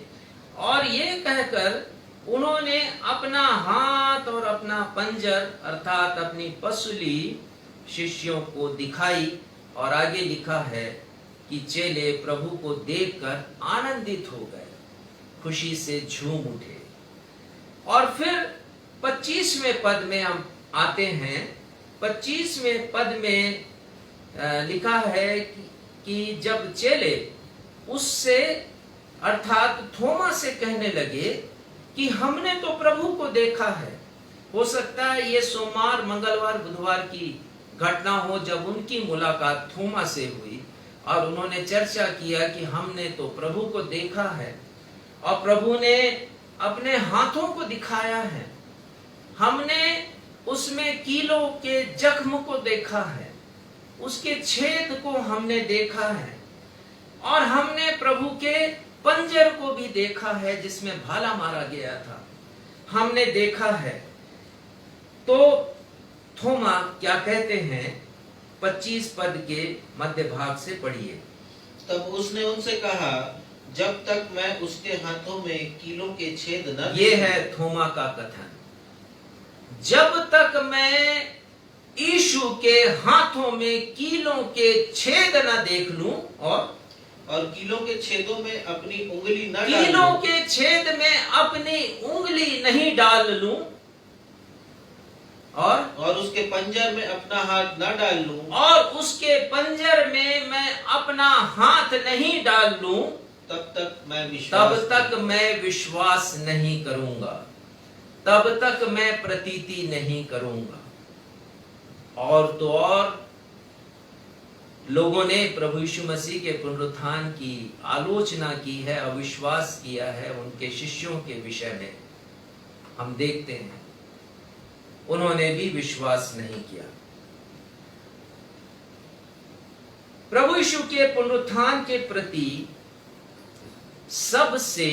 और ये कहकर उन्होंने अपना हाथ और अपना पंजर अर्थात अपनी पसली शिष्यों को दिखाई। और आगे लिखा है कि चेले प्रभु को देखकर आनंदित हो गए, खुशी से झूम उठे। और फिर 25वें पद में हम आते हैं। 25वें पद में लिखा है कि जब चेले उससे अर्थात थोमा से कहने लगे कि हमने तो प्रभु को देखा है। हो सकता है ये सोमवार, मंगलवार, बुधवार की घटना हो जब उनकी मुलाकात थोमा से हुई और उन्होंने चर्चा किया कि हमने तो प्रभु को देखा है और प्रभु ने अपने हाथों को दिखाया है, हमने उसमें कीलों के जख्म को देखा है, उसके छेद को हमने देखा है, और हमने प्रभु के पंजर को भी देखा है जिसमें भाला मारा गया था, हमने देखा है। तो थोमा क्या कहते हैं? 25 पद के मध्य भाग से पढ़िए। तब उसने उनसे कहा, जब तक मैं उसके हाथों में कीलों के छेद न, ये है थोमा का कथन, जब तक मैं यीशु के हाथों में कीलों के छेद न देख लूं, और कीलों के छेदों में अपनी उंगली न कीलों के छेद में अपनी उंगली नहीं डाल लूं, और उसके पंजर में अपना हाथ न डाल लूं, और उसके पंजर में मैं अपना हाथ नहीं डाल लूं, तब तक मैं विश्वास नहीं करूंगा, तब तक मैं प्रतीति नहीं करूंगा। और तो और लोगों ने प्रभु यीशु मसीह के पुनरुत्थान की आलोचना की है, अविश्वास किया है उनके शिष्यों के विषय में। हम देखते हैं उन्होंने भी विश्वास नहीं किया। प्रभु यीशु के पुनरुत्थान के प्रति सबसे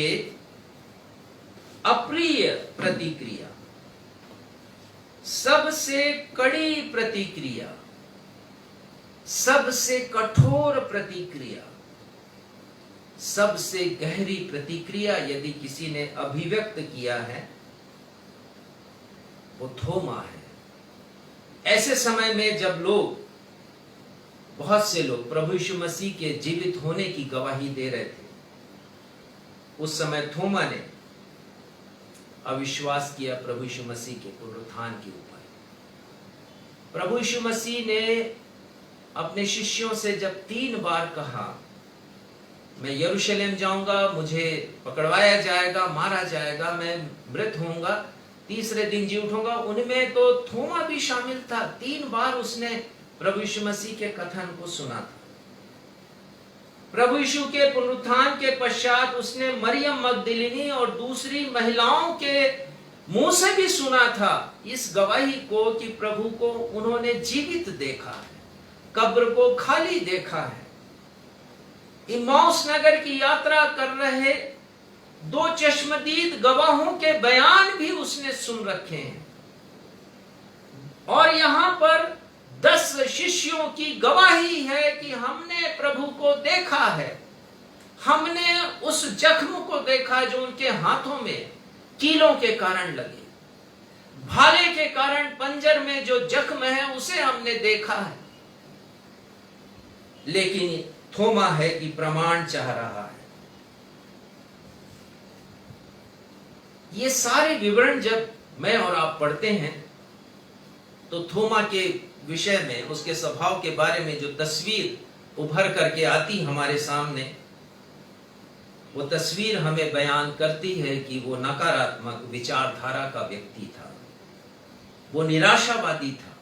अप्रिय प्रतिक्रिया, सबसे कड़ी प्रतिक्रिया, सबसे कठोर प्रतिक्रिया, सबसे गहरी प्रतिक्रिया यदि किसी ने अभिव्यक्त किया है वो थोमा है। ऐसे समय में जब लोग, बहुत से लोग प्रभु यीशु मसीह के जीवित होने की गवाही दे रहे थे, उस समय थोमा ने अविश्वास किया प्रभु यीशु मसीह के पुनरुत्थान के ऊपर। प्रभु यीशु मसीह ने अपने शिष्यों से जब 3 बार कहा मैं यरूशलेम जाऊंगा, मुझे पकड़वाया जाएगा, मारा जाएगा, मैं मृत होऊंगा, तीसरे दिन जी उठूंगा, उनमें तो थोमा भी शामिल था। 3 बार उसने प्रभु यीशु मसीह के कथन को सुना था। प्रभु यीशु के पुनरुत्थान के पश्चात उसने मरियम मगदलिनी और दूसरी महिलाओं के मुंह से भी सुना था इस गवाही को कि प्रभु को उन्होंने जीवित देखा है, कब्र को खाली देखा है। इम्माउस नगर की यात्रा कर रहे 2 चश्मदीद गवाहों के बयान भी उसने सुन रखे हैं, और यहां पर 10 शिष्यों की गवाही है कि हमने प्रभु को देखा है, हमने उस जख्म को देखा जो उनके हाथों में कीलों के कारण लगे, भाले के कारण पंजर में जो जख्म है उसे हमने देखा है। लेकिन थोमा है कि प्रमाण चाह रहा है। ये सारे विवरण जब मैं और आप पढ़ते हैं तो थोमा के विषय में, उसके स्वभाव के बारे में जो तस्वीर उभर करके आती हमारे सामने, वो तस्वीर हमें बयान करती है कि वो नकारात्मक विचारधारा का व्यक्ति था, वो निराशावादी था,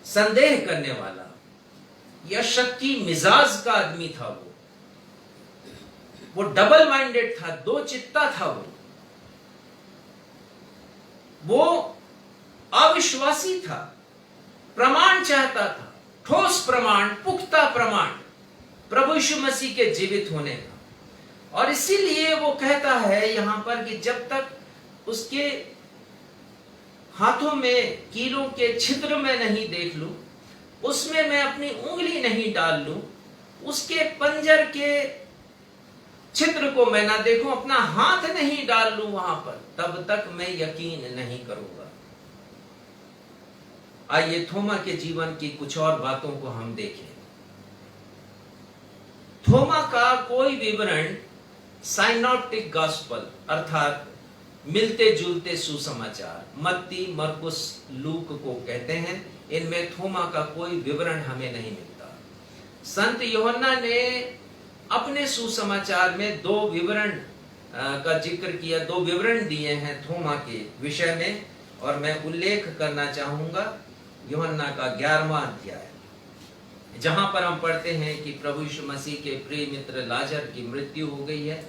संदेह करने वाला या शक्की मिजाज का आदमी था। वो डबल माइंडेड था, 2 चित्ता था। वो अविश्वासी था, प्रमाण चाहता था, ठोस प्रमाण, पुख्ता प्रमाण प्रभु यीशु मसीह के जीवित होने का। और इसीलिए वो कहता है यहां पर कि जब तक उसके हाथों में कीलों के छिद्र में नहीं देख लूं, उसमें मैं अपनी उंगली नहीं डाल लूं, उसके पंजर के छिद्र को मैं ना देखूं, अपना हाथ नहीं डाल लूं वहां पर, तब तक मैं यकीन नहीं करूंगा। आइए थोमा के जीवन की कुछ और बातों को हम देखें। थोमा का कोई विवरण साइनॉप्टिक गॉस्पेल अर्थात मिलते जुलते सुसमाचार, मत्ती, मरकुस, लूक को कहते हैं, इनमें थोमा का कोई विवरण हमें नहीं मिलता। संत यूहन्ना ने अपने सुसमाचार में 2 विवरण का जिक्र किया, 2 विवरण दिए हैं थोमा के विषय में, और मैं उल्लेख करना चाहूंगा यूहन्ना का 11वां अध्याय, जहां पर हम पढ़ते हैं कि प्रभु यीशु मसीह के प्रिय मित्र लाजर की मृत्यु हो गई है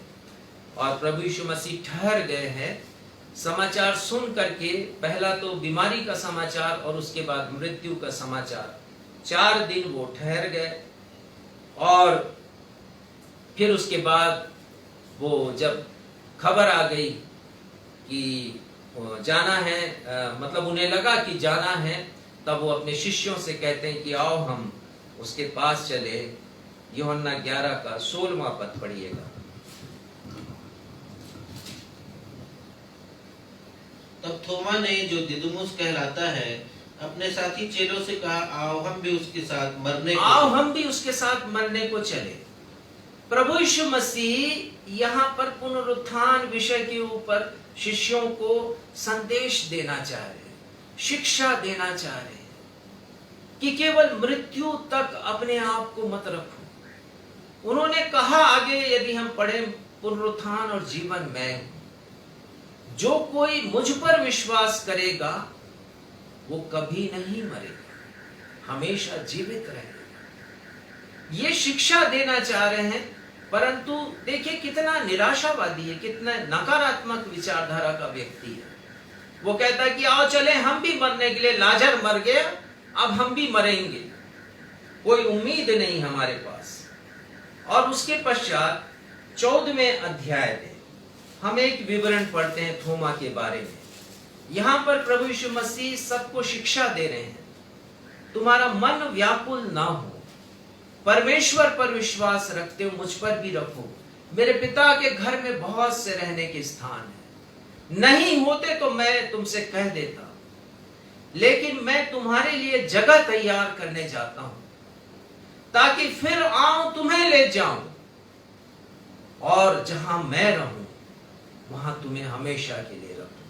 और प्रभु यीशु मसीह ठहर गए हैं। समाचार सुन करके, पहला तो बीमारी का समाचार और उसके बाद मृत्यु का समाचार, 4 दिन वो ठहर गए, और फिर उसके बाद वो जब खबर आ गई कि जाना है, मतलब उन्हें लगा कि जाना है, तब वो अपने शिष्यों से कहते हैं कि आओ हम उसके पास चले। यूहन्ना 11 का 16वां पद पढ़िएगा। तब थोमा ने, जो दिदुमुस कहलाता है, अपने साथी चेलों से कहा, आओ हम भी उसके साथ मरने को चले। प्रभु यीशु मसीह यहाँ पर पुनरुत्थान विषय के ऊपर शिष्यों को संदेश देना चाह रहे हैं, शिक्षा देना चाह रहे हैं कि केवल मृत्यु तक अपने आप को मत रखो। उन्होंने कहा आगे, यदि हम पढ़ें, पुनरुत्थान और जीवन मैं हूं, जो कोई मुझ पर विश्वास करेगा वो कभी नहीं मरेगा, हमेशा जीवित रहेगा। ये शिक्षा देना चाह रहे हैं, परंतु देखिए कितना निराशावादी है, कितना नकारात्मक विचारधारा का व्यक्ति है। वो कहता है कि आओ चले हम भी मरने के लिए, लाजर मर गया, अब हम भी मरेंगे, कोई उम्मीद नहीं हमारे पास। और उसके पश्चात 14वें अध्याय में हम एक विवरण पढ़ते हैं थोमा के बारे में। यहां पर प्रभु यीशु मसीह सबको शिक्षा दे रहे हैं, तुम्हारा मन व्याकुल ना हो, परमेश्वर पर विश्वास रखते हो, मुझ पर भी रखो। मेरे पिता के घर में बहुत से रहने के स्थान है, नहीं होते तो मैं तुमसे कह देता, लेकिन मैं तुम्हारे लिए जगह तैयार करने जाता हूं, ताकि फिर आऊं तुम्हें ले जाऊं, और जहां मैं रहूं वहां तुम्हें हमेशा के लिए रखूं।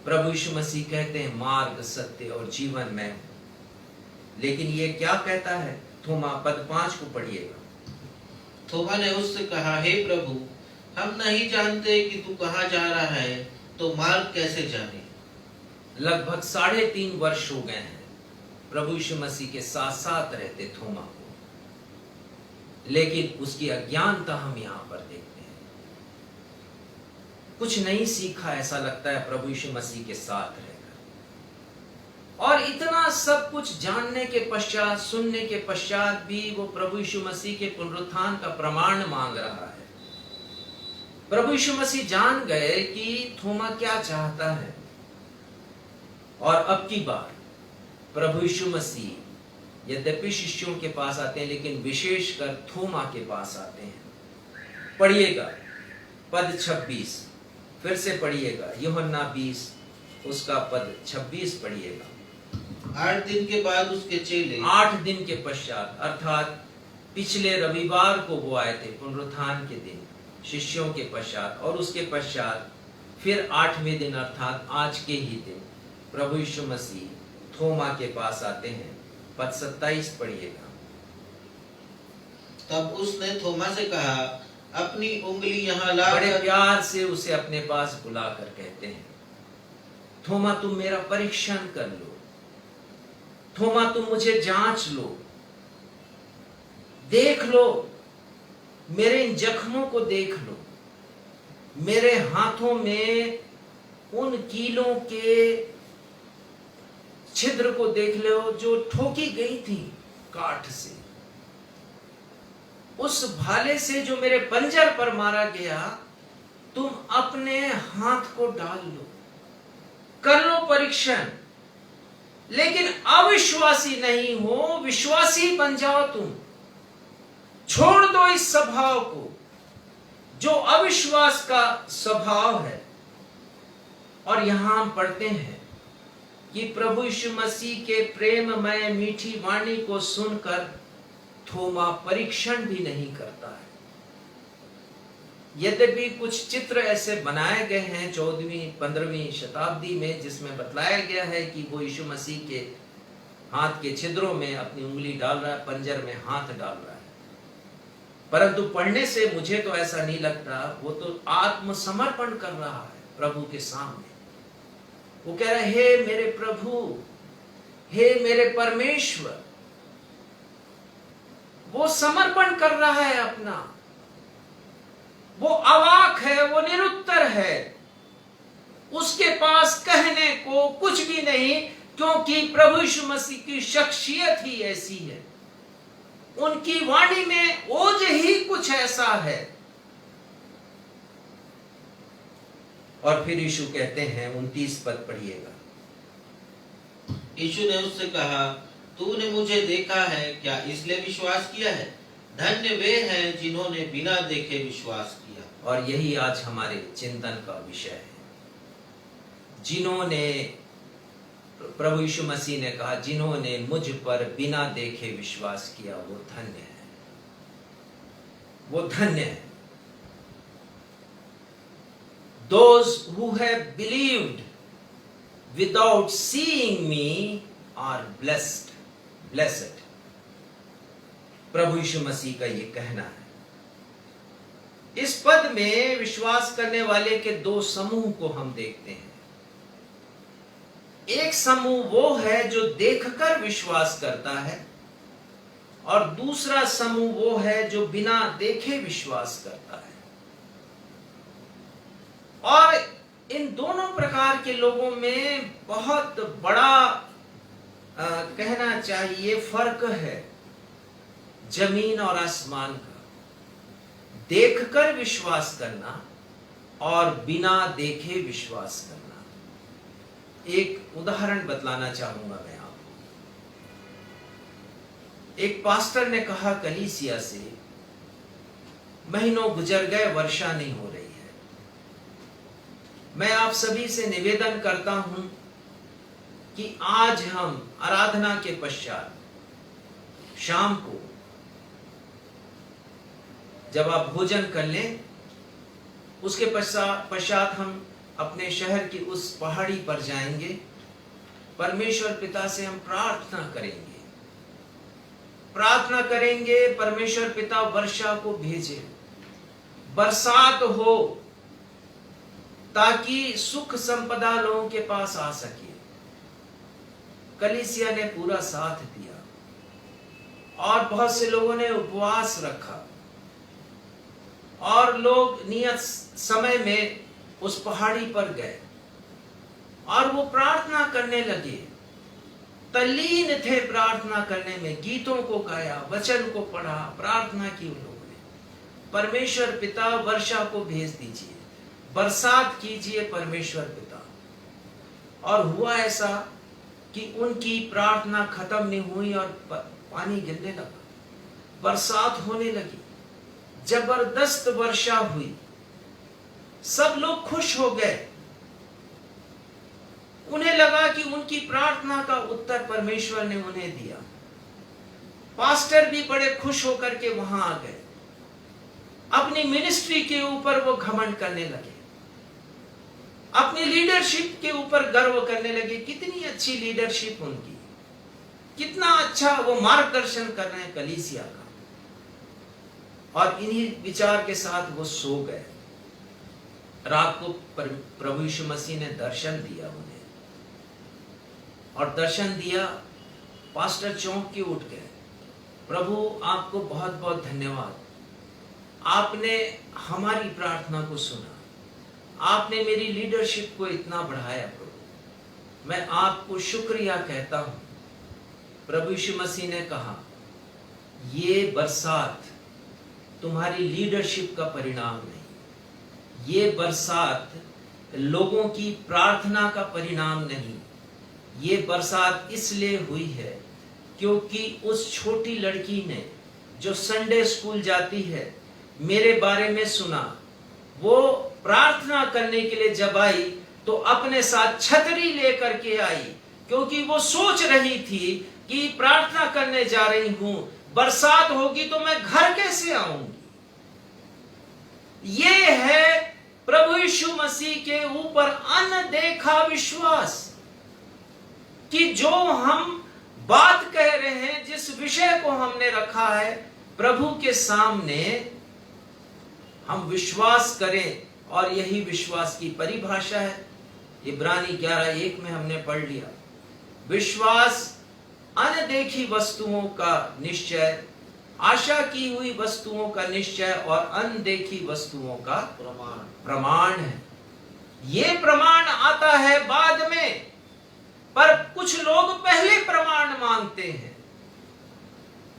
प्रभु यीशु मसीह कहते हैं मार्ग, सत्य और जीवन मैं हूं। लेकिन ये क्या कहता है? थोमा पद 5 को पढ़िएगा। थोमा ने उससे कहा, हे प्रभु, हम नहीं जानते कि तू कहाँ जा रहा है, तो मार्ग कैसे जाने? लगभग 3.5 वर्ष हो गए हैं प्रभु यीशु मसीह के साथ साथ रहते थोमा को, लेकिन उसकी अज्ञानता हम यहां पर देखते हैं। कुछ नहीं सीखा ऐसा लगता है प्रभु यीशु मसीह के साथ रहकर, और इतना सब कुछ जानने के पश्चात, सुनने के पश्चात भी वो प्रभु यीशु मसीह के पुनरुत्थान का प्रमाण मांग रहा है। प्रभु यीशु मसीह जान गए कि थोमा क्या चाहता है, और अब की बार प्रभु यीशु मसीह यद्यपि शिष्यों के पास आते हैं, लेकिन विशेषकर थोमा के पास आते हैं। पढ़िएगा पद 26, फिर से पढ़िएगा यूहन्ना 20 उसका पद 26 पढ़िएगा। 8 दिन के बाद उसके चेले 8 दिन के पश्चात, अर्थात पिछले रविवार को वो आए थे पुनरुत्थान के दिन शिष्यों के पश्चात, और उसके पश्चात फिर 8वें दिन अर्थात आज के ही दिन प्रभु यीशु मसीह थोमा के पास आते हैं। पद 27 पढ़िएगा। तब उसने थोमा से कहा, अपनी उंगली यहाँ ला। बड़े प्यार से उसे अपने पास बुलाकर कहते हैं, थोमा तुम मेरा परीक्षण कर लो, थोमा तुम मुझे जांच लो, देख लो, मेरे इन जख्मों को देख लो, मेरे हाथों में उन कीलों के छिद्र को देख लो जो ठोकी गई थी काठ से, उस भाले से जो मेरे पंजर पर मारा गया, तुम अपने हाथ को डाल लो, कर लो परीक्षण, लेकिन अविश्वासी नहीं हो, विश्वासी बन जाओ तुम। छोड़ दो इस स्वभाव को जो अविश्वास का स्वभाव है। और यहां हम पढ़ते हैं कि प्रभु यीशु मसीह के प्रेममय मीठी वाणी को सुनकर थोमा परीक्षण भी नहीं करता है। यद्यपि कुछ चित्र ऐसे बनाए गए हैं 14वीं 15वीं शताब्दी में, जिसमें बतलाया गया है कि वो यीशु मसीह के हाथ के छिद्रों में अपनी उंगली डाल रहा है, पंजर में हाथ डाल रहा है, परंतु पढ़ने से मुझे तो ऐसा नहीं लगता। वो तो आत्मसमर्पण कर रहा है प्रभु के सामने। वो कह रहा है, हे मेरे प्रभु, हे मेरे परमेश्वर। वो समर्पण कर रहा है अपना, वो अवाक है, वो निरुत्तर है, उसके पास कहने को कुछ भी नहीं, क्योंकि प्रभु यीशु मसीह की शख्सियत ही ऐसी है, उनकी वाणी में ओज ही कुछ ऐसा है। और फिर यीशु कहते हैं 29 पद पढ़िएगा। यीशु ने उससे कहा, तूने मुझे देखा है, क्या इसलिए विश्वास किया है? धन्य वे हैं जिन्होंने बिना देखे विश्वास किया। और यही आज हमारे चिंतन का विषय है। जिन्होंने, प्रभु यीशु मसीह ने कहा, जिन्होंने मुझ पर बिना देखे विश्वास किया वो धन्य है, वो धन्य है। Those who have believed without seeing me are blessed, blessed. प्रभु यीशु मसीह का ये कहना है। इस पद में विश्वास करने वाले के 2 समूह को हम देखते हैं। एक समूह वो है जो देखकर विश्वास करता है, और दूसरा समूह वो है जो बिना देखे विश्वास करता है। और इन दोनों प्रकार के लोगों में बहुत बड़ा कहना चाहिए फर्क है, जमीन और आसमान का। देखकर विश्वास करना और बिना देखे विश्वास करना। एक उदाहरण बतलाना चाहूंगा मैं आपको। एक पास्टर ने कहा कलीसिया से, महीनों गुजर गए, वर्षा नहीं हो रही है। मैं आप सभी से निवेदन करता हूं कि आज हम आराधना के पश्चात शाम को जब आप भोजन कर लें, उसके पश्चात हम अपने शहर की उस पहाड़ी पर जाएंगे। परमेश्वर पिता से हम प्रार्थना करेंगे, परमेश्वर पिता वर्षा को भेजे, बरसात हो, ताकि सुख संपदा लोगों के पास आ सके। कलीसिया ने पूरा साथ दिया और बहुत से लोगों ने उपवास रखा और लोग नियत समय में उस पहाड़ी पर गए और वो प्रार्थना करने लगे, तल्लीन थे प्रार्थना करने में, गीतों को गाया, वचन को पढ़ा, प्रार्थना की उन लोगों ने। परमेश्वर पिता वर्षा को भेज दीजिए, बरसात कीजिए परमेश्वर पिता। और हुआ ऐसा कि उनकी प्रार्थना खत्म नहीं हुई और पानी गिरने लगा, बरसात होने लगी, जबरदस्त वर्षा हुई, सब लोग खुश हो गए। उन्हें लगा कि उनकी प्रार्थना का उत्तर परमेश्वर ने उन्हें दिया। पास्टर भी बड़े खुश होकर के वहां आ गए, अपनी मिनिस्ट्री के ऊपर वो घमंड करने लगे, अपनी लीडरशिप के ऊपर गर्व करने लगे। कितनी अच्छी लीडरशिप उनकी, कितना अच्छा वो मार्गदर्शन कर रहे हैं कलीसिया का। और इन्हीं विचार के साथ वो सो गए। रात को प्रभु यीशु मसीह ने दर्शन दिया उन्हें, और दर्शन दिया, पास्टर चौंक के उठ गए। प्रभु आपको बहुत बहुत धन्यवाद, आपने हमारी प्रार्थना को सुना, आपने मेरी लीडरशिप को इतना बढ़ाया। प्रभु मैं आपको शुक्रिया कहता हूं। प्रभु यीशु मसीह ने कहा, ये बरसात तुम्हारी लीडरशिप का परिणाम नहीं, ये बरसात लोगों की प्रार्थना का परिणाम नहीं, ये बरसात इसलिए हुई है क्योंकि उस छोटी लड़की ने जो संडे स्कूल जाती है, मेरे बारे में सुना। वो प्रार्थना करने के लिए जब आई तो अपने साथ छतरी लेकर के आई, क्योंकि वो सोच रही थी कि प्रार्थना करने जा रही हूं, बरसात होगी तो मैं घर कैसे आऊंगी। ये है प्रभु यीशु मसीह के ऊपर अनदेखा विश्वास, कि जो हम बात कह रहे हैं, जिस विषय को हमने रखा है प्रभु के सामने, हम विश्वास करें। और यही विश्वास की परिभाषा है। इब्रानी 11:1 में हमने पढ़ लिया, विश्वास अनदेखी वस्तुओं का निश्चय, आशा की हुई वस्तुओं का निश्चय और अनदेखी वस्तुओं का प्रमाण है। ये प्रमाण आता है बाद में, पर कुछ लोग पहले प्रमाण मांगते हैं,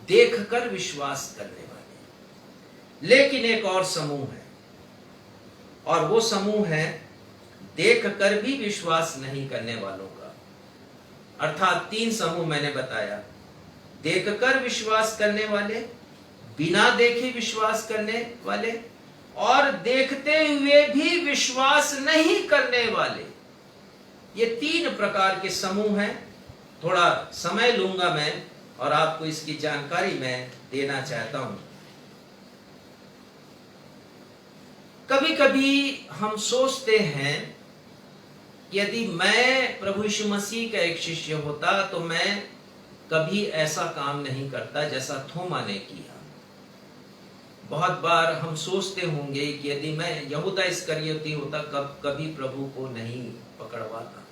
देखकर विश्वास करने वाले। लेकिन एक और समूह है, और वो समूह है देखकर भी विश्वास नहीं करने वालों का। अर्थात 3 समूह मैंने बताया, देखकर विश्वास करने वाले, बिना देखे विश्वास करने वाले, और देखते हुए भी विश्वास नहीं करने वाले। ये 3 प्रकार के समूह हैं। थोड़ा समय लूंगा मैं और आपको इसकी जानकारी मैं देना चाहता हूं। कभी कभी हम सोचते हैं कि यदि मैं प्रभु यीशु मसीह का एक शिष्य होता तो मैं कभी ऐसा काम नहीं करता जैसा थोमा ने किया। बहुत बार हम सोचते होंगे कि यदि मैं यहूदा इस्करियोती होता कभी प्रभु को नहीं पकड़वाता।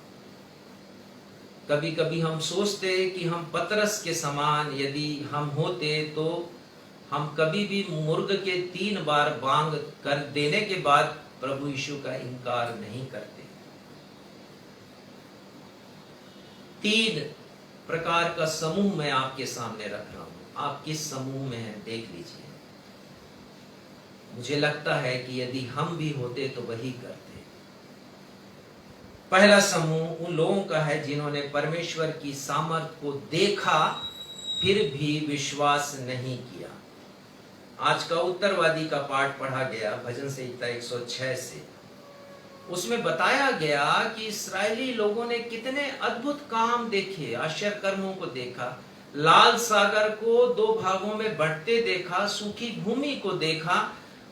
कभी कभी हम सोचते कि हम पतरस के समान यदि हम होते तो हम कभी भी मुर्ग के 3 बार बांग कर देने के बाद प्रभु यीशु का इनकार नहीं करते। 3 प्रकार का समूह मैं आपके सामने रख रहा हूं। आप किस समूह में हैं देख लीजिए। मुझे लगता है कि यदि हम भी होते तो वही करते। पहला समूह उन लोगों का है जिन्होंने परमेश्वर की सामर्थ को देखा फिर भी विश्वास नहीं किया। आज का उत्तरवादी का पाठ पढ़ा गया भजन संहिता 106 से। उसमें बताया गया कि इस्राएली लोगों ने कितने अद्भुत काम देखे, आश्चर्य कर्मों को देखा। लाल सागर को दो भागों में बंटते देखा, सूखी भूमि को देखा,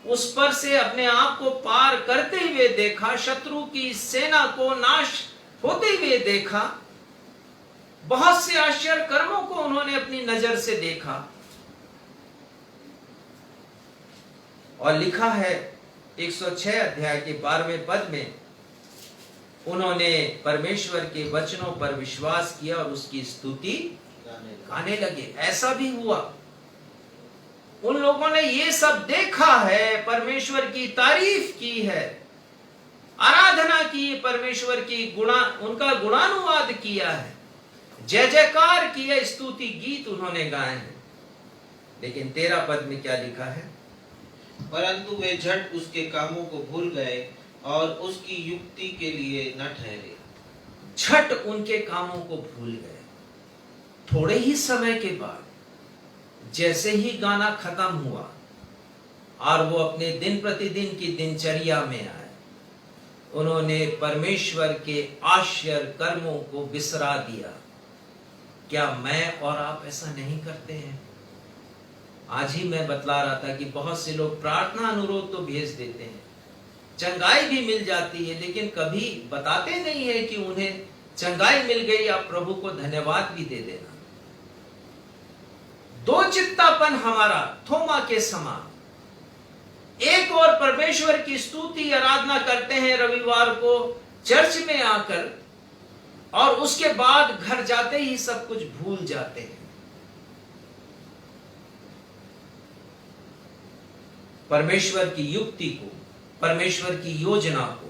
उस पर से अपने आप को पार करते हुए देखा, शत्रु की सेना को नाश होते हुए देखा। बहुत से आश्चर्य कर्मों को उन्होंने अपनी नजर से देखा। और लिखा है 106 अध्याय के 12वें पद में, उन्होंने परमेश्वर के वचनों पर विश्वास किया और उसकी स्तुति गाने लगे। ऐसा भी हुआ, उन लोगों ने ये सब देखा है, परमेश्वर की तारीफ की है, आराधना की, परमेश्वर की उनका गुणानुवाद किया है, जय जयकार किया, स्तुति गीत उन्होंने गाए हैं। लेकिन 13 पद में क्या लिखा है? परंतु वे झट उसके कामों को भूल गए और उसकी युक्ति के लिए न ठहरे। झट उनके कामों को भूल गए। थोड़े ही समय के बाद जैसे ही गाना खत्म हुआ और वो अपने दिन प्रतिदिन की दिनचर्या में आए, उन्होंने परमेश्वर के आश्चर्य कर्मों को बिसरा दिया। क्या मैं और आप ऐसा नहीं करते हैं? आज ही मैं बतला रहा था कि बहुत से लोग प्रार्थना अनुरोध तो भेज देते हैं, चंगाई भी मिल जाती है, लेकिन कभी बताते नहीं है कि उन्हें चंगाई मिल गई, आप प्रभु को धन्यवाद भी दे देना। दो चित्तापन हमारा थोमा के समान, एक और परमेश्वर की स्तुति आराधना करते हैं रविवार को चर्च में आकर, और उसके बाद घर जाते ही सब कुछ भूल जाते हैं। परमेश्वर की युक्ति को, परमेश्वर की योजना को,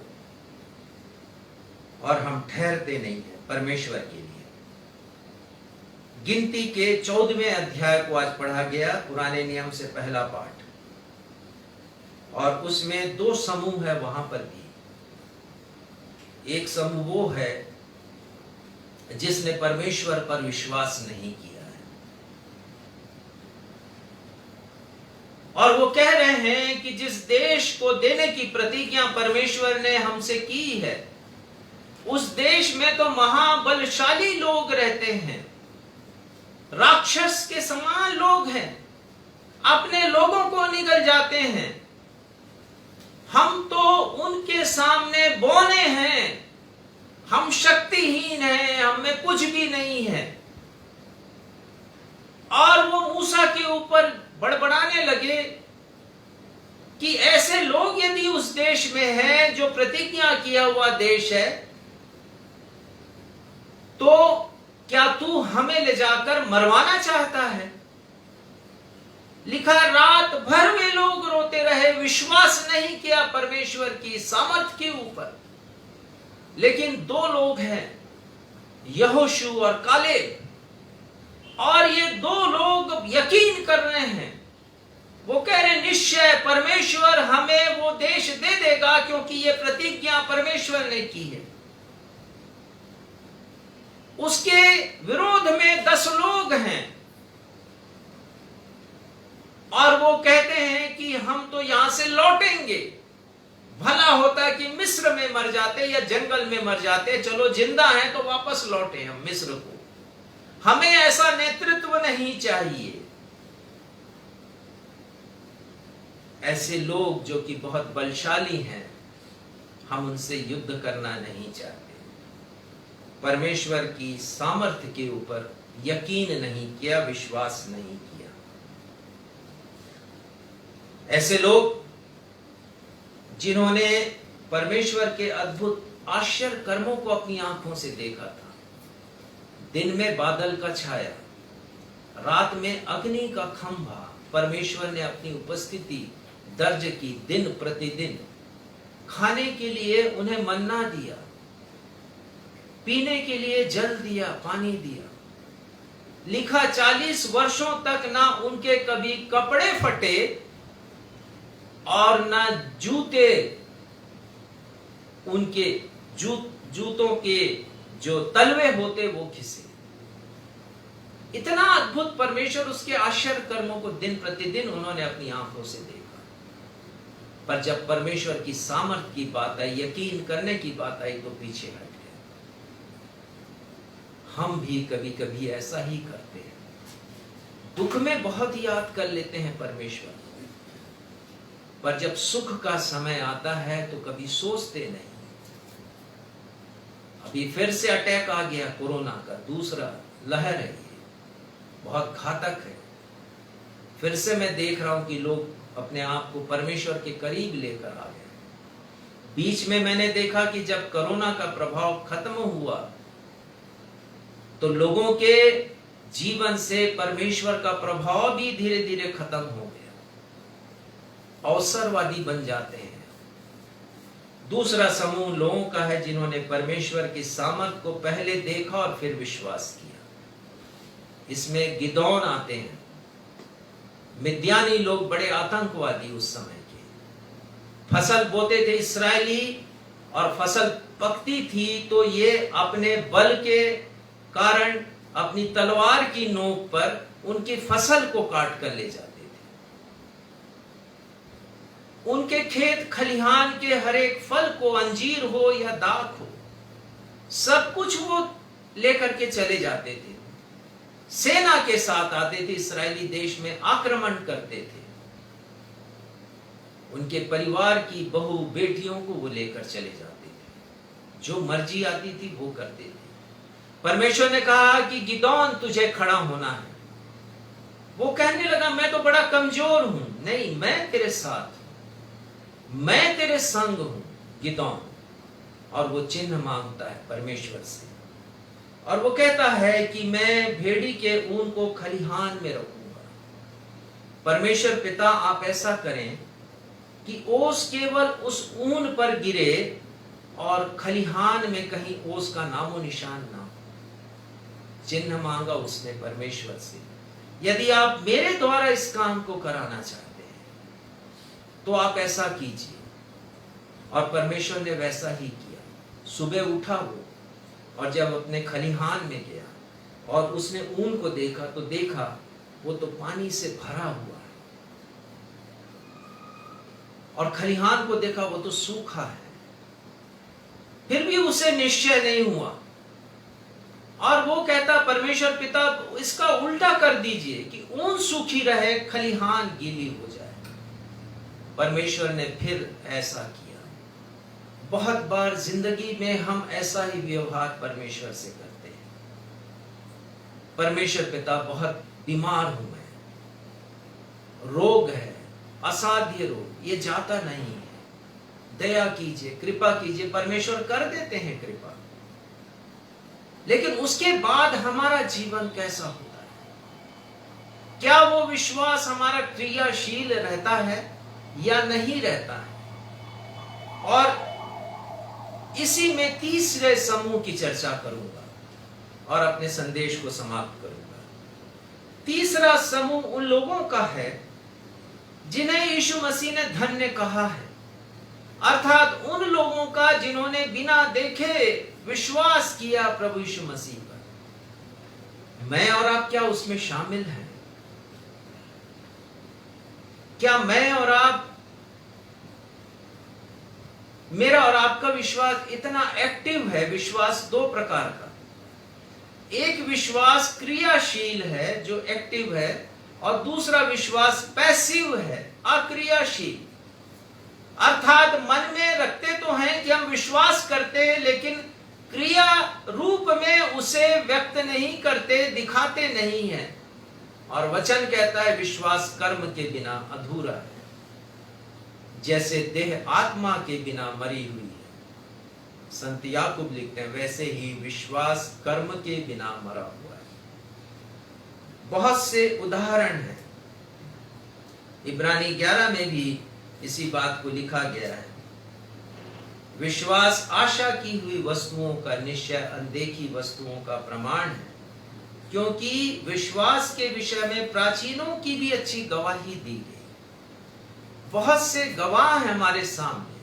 और हम ठहरते नहीं हैं परमेश्वर के लिए। गिनती के 14वें अध्याय को आज पढ़ा गया, पुराने नियम से पहला पाठ, और उसमें 2 समूह है वहां पर भी। एक समूह वो है जिसने परमेश्वर पर विश्वास नहीं किया है, और वो कह रहे हैं कि जिस देश को देने की प्रतिज्ञा परमेश्वर ने हमसे की है, उस देश में तो महाबलशाली लोग रहते हैं, राक्षस के समान लोग हैं, अपने लोगों को निगल जाते हैं, हम तो उनके सामने बौने हैं, हम शक्तिहीन हैं, हम में कुछ भी नहीं है। और वो मूसा के ऊपर बड़बड़ाने लगे कि ऐसे लोग यदि उस देश में हैं जो प्रतिज्ञा किया हुआ देश है, तो क्या तू हमें ले जाकर मरवाना चाहता है? लिखा, रात भर वे लोग रोते रहे, विश्वास नहीं किया परमेश्वर की सामर्थ के ऊपर। लेकिन 2 लोग हैं, यहोशू और कालेब, और ये 2 लोग यकीन कर रहे हैं। वो कह रहे निश्चय परमेश्वर हमें वो देश दे देगा, क्योंकि ये प्रतिज्ञा परमेश्वर ने की है। उसके विरोध में 10 लोग हैं, और वो कहते हैं कि हम तो यहां से लौटेंगे, भला होता कि मिस्र में मर जाते या जंगल में मर जाते, चलो जिंदा हैं तो वापस लौटे हम मिस्र को, हमें ऐसा नेतृत्व नहीं चाहिए। ऐसे लोग जो कि बहुत बलशाली हैं, हम उनसे युद्ध करना नहीं चाहते। परमेश्वर की सामर्थ्य के ऊपर यकीन नहीं किया, विश्वास नहीं किया। ऐसे लोग जिन्होंने परमेश्वर के अद्भुत आश्चर्य कर्मों को अपनी आंखों से देखा था। दिन में बादल का छाया, रात में अग्नि का खंभा, परमेश्वर ने अपनी उपस्थिति दर्ज की दिन प्रतिदिन। खाने के लिए उन्हें मन्ना दिया, पीने के लिए जल दिया, पानी दिया। लिखा 40 वर्षों तक ना उनके कभी कपड़े फटे और ना जूते उनके जूतों के जो तलवे होते वो घिसे। इतना अद्भुत परमेश्वर, उसके आश्चर्य कर्मों को दिन प्रतिदिन उन्होंने अपनी आंखों से देखा। पर जब परमेश्वर की सामर्थ की बात आई, यकीन करने की बात आई, तो पीछे हट गए। हम भी कभी कभी ऐसा ही करते हैं, दुख में बहुत याद कर लेते हैं परमेश्वर, पर जब सुख का समय आता है तो कभी सोचते नहीं। अभी फिर से अटैक आ गया, कोरोना का दूसरा लहर है, ये बहुत घातक है। फिर से मैं देख रहा हूं कि लोग अपने आप को परमेश्वर के करीब लेकर आ गए। बीच में मैंने देखा कि जब कोरोना का प्रभाव खत्म हुआ तो लोगों के जीवन से परमेश्वर का प्रभाव भी धीरे धीरे खत्म हो गया, अवसरवादी बन जाते हैं। दूसरा समूह लोगों का है जिन्होंने परमेश्वर की सामर्थ को पहले देखा और फिर विश्वास किया। इसमें गिदौन आते हैं। मिद्यानी लोग बड़े आतंकवादी उस समय के, फसल बोते थे इस्राएली और फसल पकती थी तो ये अपने बल के कारण अपनी तलवार की नोक पर उनकी फसल को काट कर ले जाते थे। उनके खेत खलिहान के हर एक फल को, अंजीर हो या दाख हो, सब कुछ वो लेकर के चले जाते थे। सेना के साथ आते थे, इस्राएली देश में आक्रमण करते थे। उनके परिवार की बहू बेटियों को वो लेकर चले जाते थे, जो मर्जी आती थी वो करते थे। परमेश्वर ने कहा कि गिदौन तुझे खड़ा होना है। वो कहने लगा मैं तो बड़ा कमजोर हूं। नहीं, मैं तेरे साथ हूं, मैं तेरे संग हूं गिदौन। और वो चिन्ह मांगता है परमेश्वर से, और वो कहता है कि मैं भेड़ी के ऊन को खलिहान में रखूंगा। परमेश्वर पिता, आप ऐसा करें कि ओस केवल उस ऊन पर गिरे और खलिहान में कहीं ओस का नामो निशान ना हो। चिन्ह मांगा उसने परमेश्वर से, यदि आप मेरे द्वारा इस काम को कराना चाहते हैं तो आप ऐसा कीजिए। और परमेश्वर ने वैसा ही किया। सुबह उठा वो, और जब अपने खलिहान में गया और उसने ऊन को देखा तो देखा वो तो पानी से भरा हुआ है, और खलिहान को देखा वो तो सूखा है। फिर भी उसे निश्चय नहीं हुआ, और वो कहता परमेश्वर पिता इसका उल्टा कर दीजिए कि ऊन सूखी रहे, खलिहान गीली हो जाए। परमेश्वर ने फिर ऐसा किया। बहुत बार जिंदगी में हम ऐसा ही व्यवहार परमेश्वर से करते हैं। परमेश्वर पिता, बहुत बीमार हूं मैं, रोग है, असाध्य रोग, ये जाता नहीं है, दया कीजिए, कृपा कीजिए। परमेश्वर कर देते हैं कृपा, लेकिन उसके बाद हमारा जीवन कैसा होता है? क्या वो विश्वास हमारा क्रियाशील रहता है या नहीं रहता है? और इसी में तीसरे समूह की चर्चा करूंगा और अपने संदेश को समाप्त करूंगा। तीसरा समूह उन लोगों का है जिन्हें यीशु मसीह ने धन्य कहा है, अर्थात उन लोगों का जिन्होंने बिना देखे विश्वास किया प्रभु यीशु मसीह पर। मैं और आप क्या उसमें शामिल हैं? क्या मैं और आप, मेरा और आपका विश्वास इतना एक्टिव है? विश्वास दो प्रकार का, एक विश्वास क्रियाशील है जो एक्टिव है, और दूसरा विश्वास पैसिव है, अक्रियाशील। अर्थात मन में रखते तो हैं कि हम विश्वास करते हैं, लेकिन क्रिया रूप में उसे व्यक्त नहीं करते, दिखाते नहीं हैं। और वचन कहता है विश्वास कर्म के बिना अधूरा है, जैसे देह आत्मा के बिना मरी हुई है। संत याकूब लिखते हैं वैसे ही विश्वास कर्म के बिना मरा हुआ है। बहुत से उदाहरण हैं, इब्रानी 11 में भी इसी बात को लिखा गया है। विश्वास आशा की हुई वस्तुओं का निश्चय, अनदेखी वस्तुओं का प्रमाण है, क्योंकि विश्वास के विषय में प्राचीनों की भी अच्छी गवाही दी गई। बहुत से गवाह हैं हमारे सामने।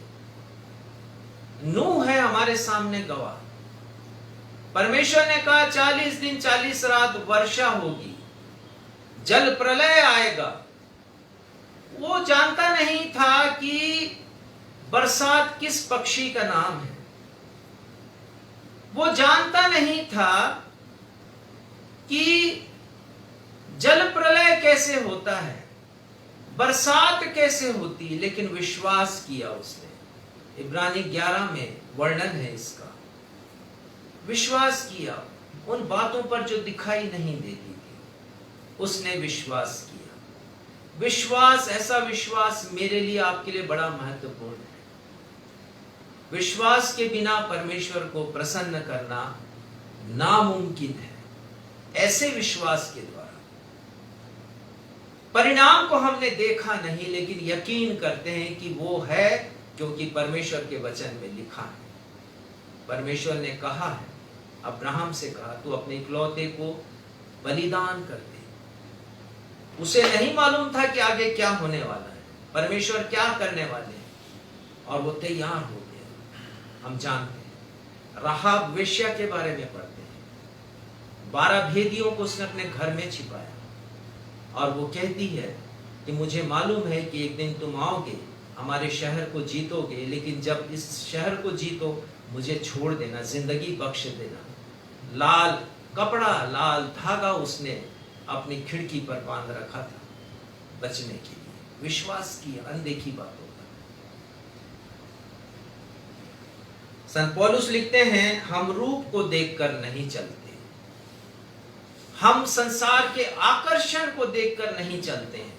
नूह है हमारे हमारे सामने गवाह। परमेश्वर ने कहा 40 दिन 40 रात वर्षा होगी, जल प्रलय आएगा। वो जानता नहीं था कि बरसात किस पक्षी का नाम है। वो जानता नहीं था कि जल प्रलय कैसे होता है, बरसात कैसे होती है, लेकिन विश्वास किया उसने। इब्रानी 11 में वर्णन है इसका। विश्वास किया उन बातों पर जो दिखाई नहीं देती थी, उसने विश्वास किया। विश्वास, ऐसा विश्वास मेरे लिए आपके लिए बड़ा महत्वपूर्ण है। विश्वास के बिना परमेश्वर को प्रसन्न करना नामुमकिन है। ऐसे विश्वास के द्वारा परिणाम को हमने देखा नहीं, लेकिन यकीन करते हैं कि वो है, क्योंकि परमेश्वर के वचन में लिखा है। परमेश्वर ने कहा है, अब्राहम से कहा, तू अपने इकलौते को बलिदान कर दे। उसे नहीं मालूम था कि आगे क्या होने वाला है, परमेश्वर क्या करने वाले हैं, और वो तैयार हो गया। हम जानते हैं, राहाब वेश्या के बारे में पढ़ते हैं। 12 भेदियों को उसने अपने घर में छिपाया, और वो कहती है कि मुझे मालूम है कि एक दिन तुम आओगे, हमारे शहर को जीतोगे, लेकिन जब इस शहर को जीतो मुझे छोड़ देना, जिंदगी बख्श देना। लाल कपड़ा, लाल धागा उसने अपनी खिड़की पर बांध रखा था बचने के लिए। विश्वास किया अनदेखी बातों पर। संत पौलुस लिखते हैं, हम रूप को देखकर नहीं चलते, हम संसार के आकर्षण को देखकर नहीं चलते हैं,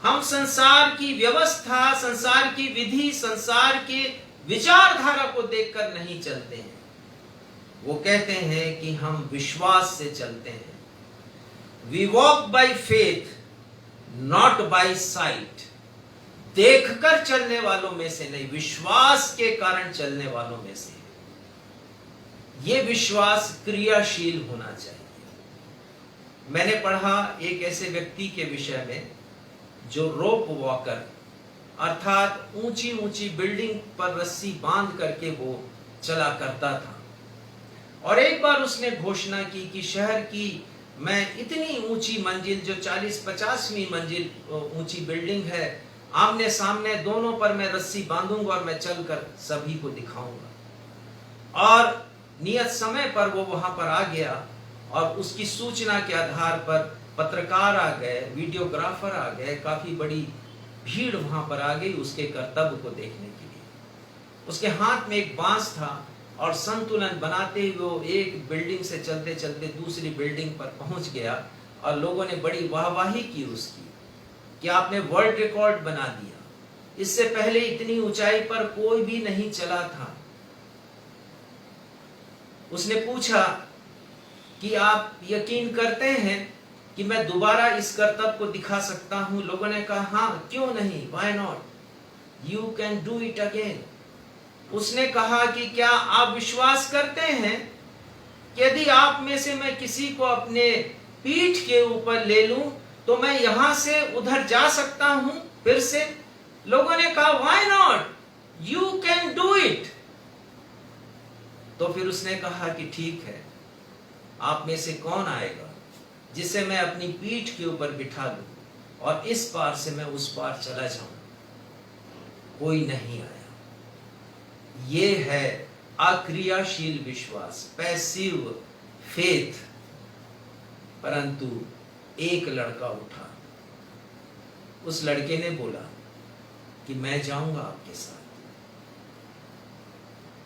हम संसार की व्यवस्था, संसार की विधि, संसार के विचारधारा को देखकर नहीं चलते हैं। वो कहते हैं कि हम विश्वास से चलते हैं। We walk by faith, not by sight. देखकर चलने वालों में से नहीं, विश्वास के कारण चलने वालों में से। ये विश्वास क्रियाशील होना चाहिए। मैंने पढ़ा एक ऐसे व्यक्ति के विषय में जो रोप वॉकर, अर्थात ऊंची ऊंची बिल्डिंग पर रस्सी बांध करके वो चला करता था। और एक बार उसने घोषणा की कि शहर की मैं इतनी ऊंची मंजिल, जो 40-50वीं मंजिल ऊंची बिल्डिंग है, आमने सामने दोनों पर मैं रस्सी बांधूंगा और मैं चलकर सभी को दिखाऊंगा। और नियत समय पर वो वहां पर आ गया, और उसकी सूचना के आधार पर पत्रकार आ गए, वीडियोग्राफर आ गए, काफी बड़ी भीड़ वहां पर आ गई उसके कर्तव्य को देखने के लिए। उसके हाथ में एक बांस था, और संतुलन बनाते हुए वो एक बिल्डिंग से चलते चलते दूसरी बिल्डिंग पर पहुंच गया, और लोगों ने बड़ी वाहवाही की उसकी कि आपने वर्ल्ड रिकॉर्ड बना दिया, इससे पहले इतनी ऊंचाई पर कोई भी नहीं चला था। उसने पूछा कि आप यकीन करते हैं कि मैं दोबारा इस कर्तव्य को दिखा सकता हूं? लोगों ने कहा हाँ, क्यों नहीं, why not, you can do it again. उसने कहा कि क्या आप विश्वास करते हैं कि यदि आप में से मैं किसी को अपने पीठ के ऊपर ले लूं तो मैं यहां से उधर जा सकता हूं फिर से? लोगों ने कहा why not, you can do it. तो फिर उसने कहा कि ठीक है, आप में से कौन आएगा जिसे मैं अपनी पीठ के ऊपर बिठा लूं और इस पार से मैं उस पार चला जाऊं? कोई नहीं आया। ये है अक्रियाशील विश्वास, पैसिव फेथ। परंतु एक लड़का उठा, उस लड़के ने बोला कि मैं जाऊंगा आपके साथ,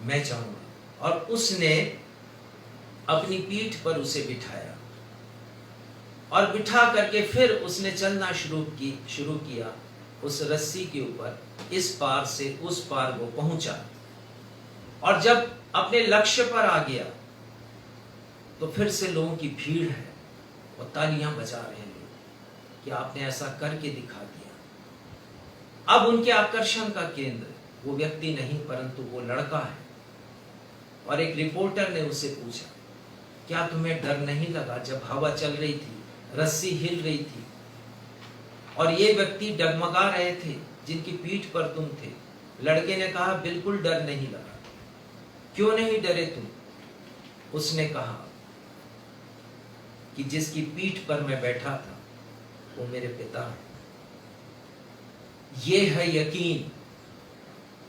मैं जाऊंगा। और उसने अपनी पीठ पर उसे बिठाया, और बिठा करके फिर उसने चलना शुरू किया उस रस्सी के ऊपर। इस पार से उस पार वो पहुंचा, और जब अपने लक्ष्य पर आ गया तो फिर से लोगों की भीड़ है, वो तालियां बजा रहे हैं लोग कि आपने ऐसा करके दिखा दिया। अब उनके आकर्षण का केंद्र वो व्यक्ति नहीं, परंतु वो लड़का है। और एक रिपोर्टर ने उससे पूछा, क्या तुम्हें डर नहीं लगा जब हवा चल रही थी, रस्सी हिल रही थी और ये व्यक्ति डगमगा रहे थे जिनकी पीठ पर तुम थे? लड़के ने कहा बिल्कुल डर नहीं लगा, क्यों नहीं डरे तुम? उसने कहा कि जिसकी पीठ पर मैं बैठा था वो मेरे पिता है। ये है यकीन।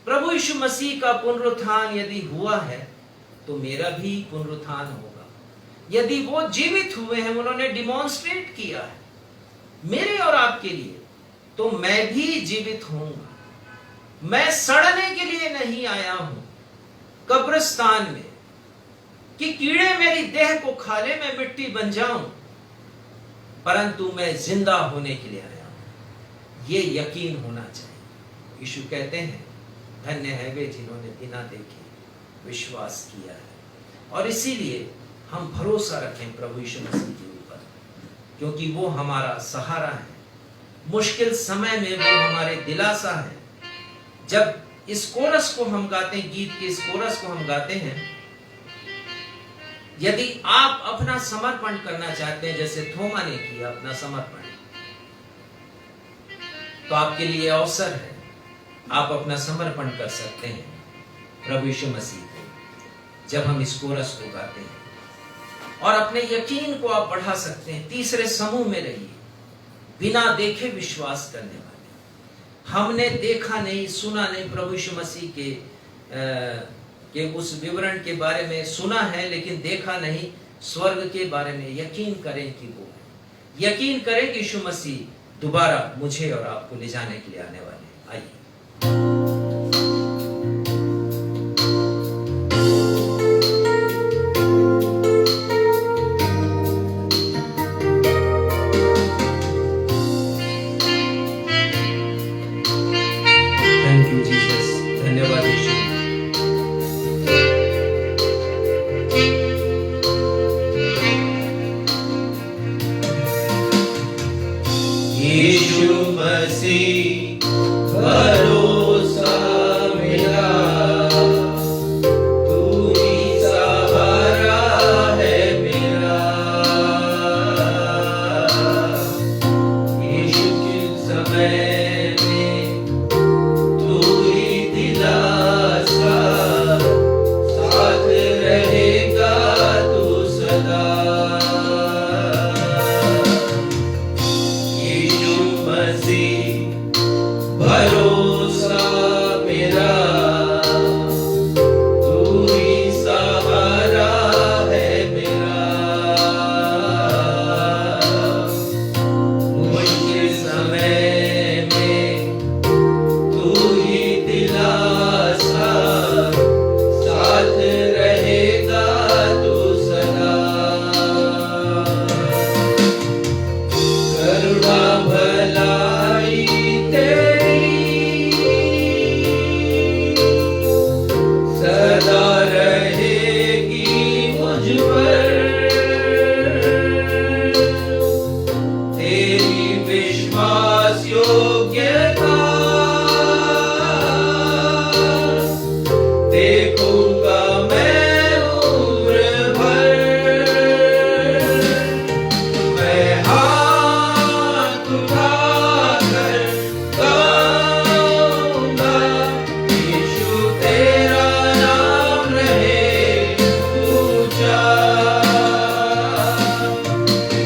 प्रभु यीशु मसीह का पुनरुत्थान यदि हुआ है तो मेरा भी पुनरुत्थान होगा। यदि वो जीवित हुए हैं, उन्होंने डिमॉन्स्ट्रेट किया है मेरे और आपके लिए, तो मैं भी जीवित होऊंगा। मैं सड़ने के लिए नहीं आया हूं कब्रिस्तान में कि कीड़े मेरी देह को खा ले, मैं मिट्टी बन जाऊं, परंतु मैं जिंदा होने के लिए आया हूं। ये यकीन होना चाहिए। यीशु कहते हैं धन्य है वे जिन्होंने बिना देखे विश्वास किया है। और इसीलिए हम भरोसा रखें प्रभु यीशु मसीह के ऊपर, क्योंकि वो हमारा सहारा है। मुश्किल समय में वो हमारे दिलासा है। जब इस कोरस को हम गाते हैं, गीत के इस कोरस को हम गाते हैं, यदि आप अपना समर्पण करना चाहते हैं जैसे थोमा ने किया अपना समर्पण, तो आपके लिए अवसर है। आप अपना समर्पण कर सकते हैं प्रभु यीशु मसीह को जब हम इस कोरस को गाते हैं, और अपने यकीन को आप बढ़ा सकते हैं। तीसरे समूह में रहिए, बिना देखे विश्वास करने वाले। हमने देखा नहीं, सुना नहीं, प्रभु यीशु मसीह के उस विवरण के बारे में सुना है लेकिन देखा नहीं। स्वर्ग के बारे में यकीन करें कि वो है। यकीन करें कि यीशु मसीह दोबारा मुझे और आपको ले जाने के लिए आने वाले हैं। आइए। थैंक यू जीसस, धन्यवाद यीशु। यीशु मसीह भरोसा मेरा, तू ही सहारा है मेरा। यीशु के समय में तू ही दिलासा, साथ रहेगा तू सदा। भरोसा मेरा, तू ही सहारा है मेरा। मुश्किल समय में तू ही दिलासा, साथ रहेगा तू सदा। करुणा भलाई सदा रहेगी मुझ पर, तेरी विश्वास योग्यता देखूंगा मैं उम्र भर। मैं हाथ उठाकर गाऊंगा, यीशु तेरा नाम रहे ऊंचा।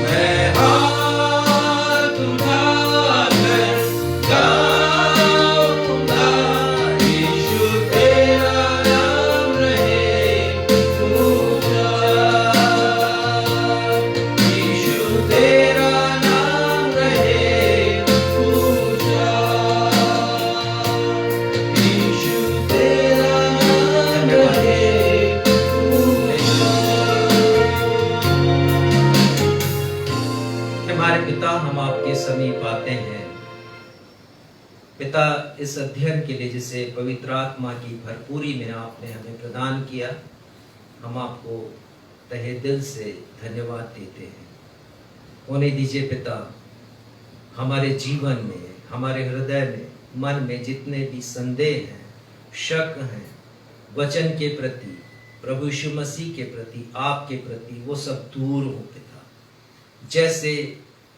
मैं हाथ उठाकर गाऊंगा, यीशु तेरा नाम रहे ऊंचा। यीशु तेरा नाम रहे ऊंचा। यीशु तेरा नाम रहे ऊंचा। हमारे पिता, हम आपके समीप आते हैं पिता, इस अध्ययन के लिए जिसे पवित्र आत्मा की भरपूरी में आपने हमें प्रदान किया, हम आपको तहे दिल से धन्यवाद देते हैं। होने दीजिए पिता, हमारे जीवन में, हमारे हृदय में, मन में जितने भी संदेह हैं, शक हैं वचन के प्रति, प्रभु यीशु मसीह के प्रति, आपके प्रति, वो सब दूर हो पिता। जैसे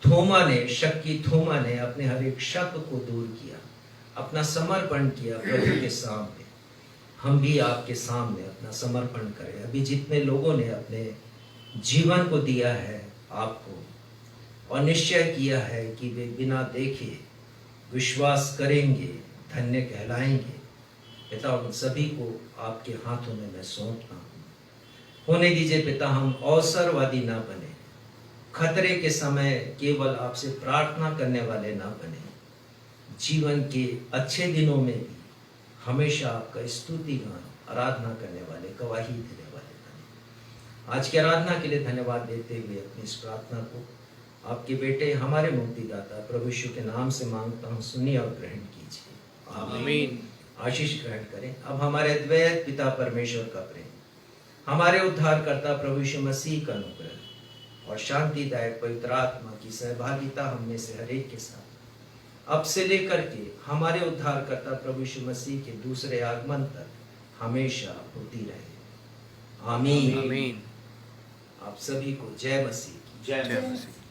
थोमा ने, शक्की थोमा ने अपने हर एक शक को दूर किया, अपना समर्पण किया प्रभु के सामने, हम भी आपके सामने अपना समर्पण करें। अभी जितने लोगों ने अपने जीवन को दिया है आपको और निश्चय किया है कि वे बिना देखे विश्वास करेंगे, धन्य कहलाएंगे, पिता उन सभी को आपके हाथों में मैं सौंपता हूँ। होने दीजिए पिता, हम अवसरवादी ना बने, खतरे के समय केवल आपसे प्रार्थना करने वाले ना बने, जीवन के अच्छे दिनों में भी हमेशा आपका स्तुति गान, आराधना करने वाले, गवाही देने वाले बने। आज की आराधना के लिए धन्यवाद देते हुए अपनी इस प्रार्थना को आपके बेटे हमारे मुक्तिदाता प्रभु यीशु के नाम से मांगता हूँ, सुनिए और ग्रहण कीजिए। आमीन। आशीष ग्रहण करें। अब हमारे अद्वैत पिता परमेश्वर का प्रेम, हमारे उद्धारकर्ता प्रभु यीशु मसीह का अनुग्रह और शांतिदायक पवित्र आत्मा की सहभागिता हम में से हर एक के साथ अब से लेकर के हमारे उद्धारकर्ता प्रभु यीशु मसीह के दूसरे आगमन तक हमेशा होती रहे। आमीन। आमीन। आप सभी को जय मसीह की। जय मसीह।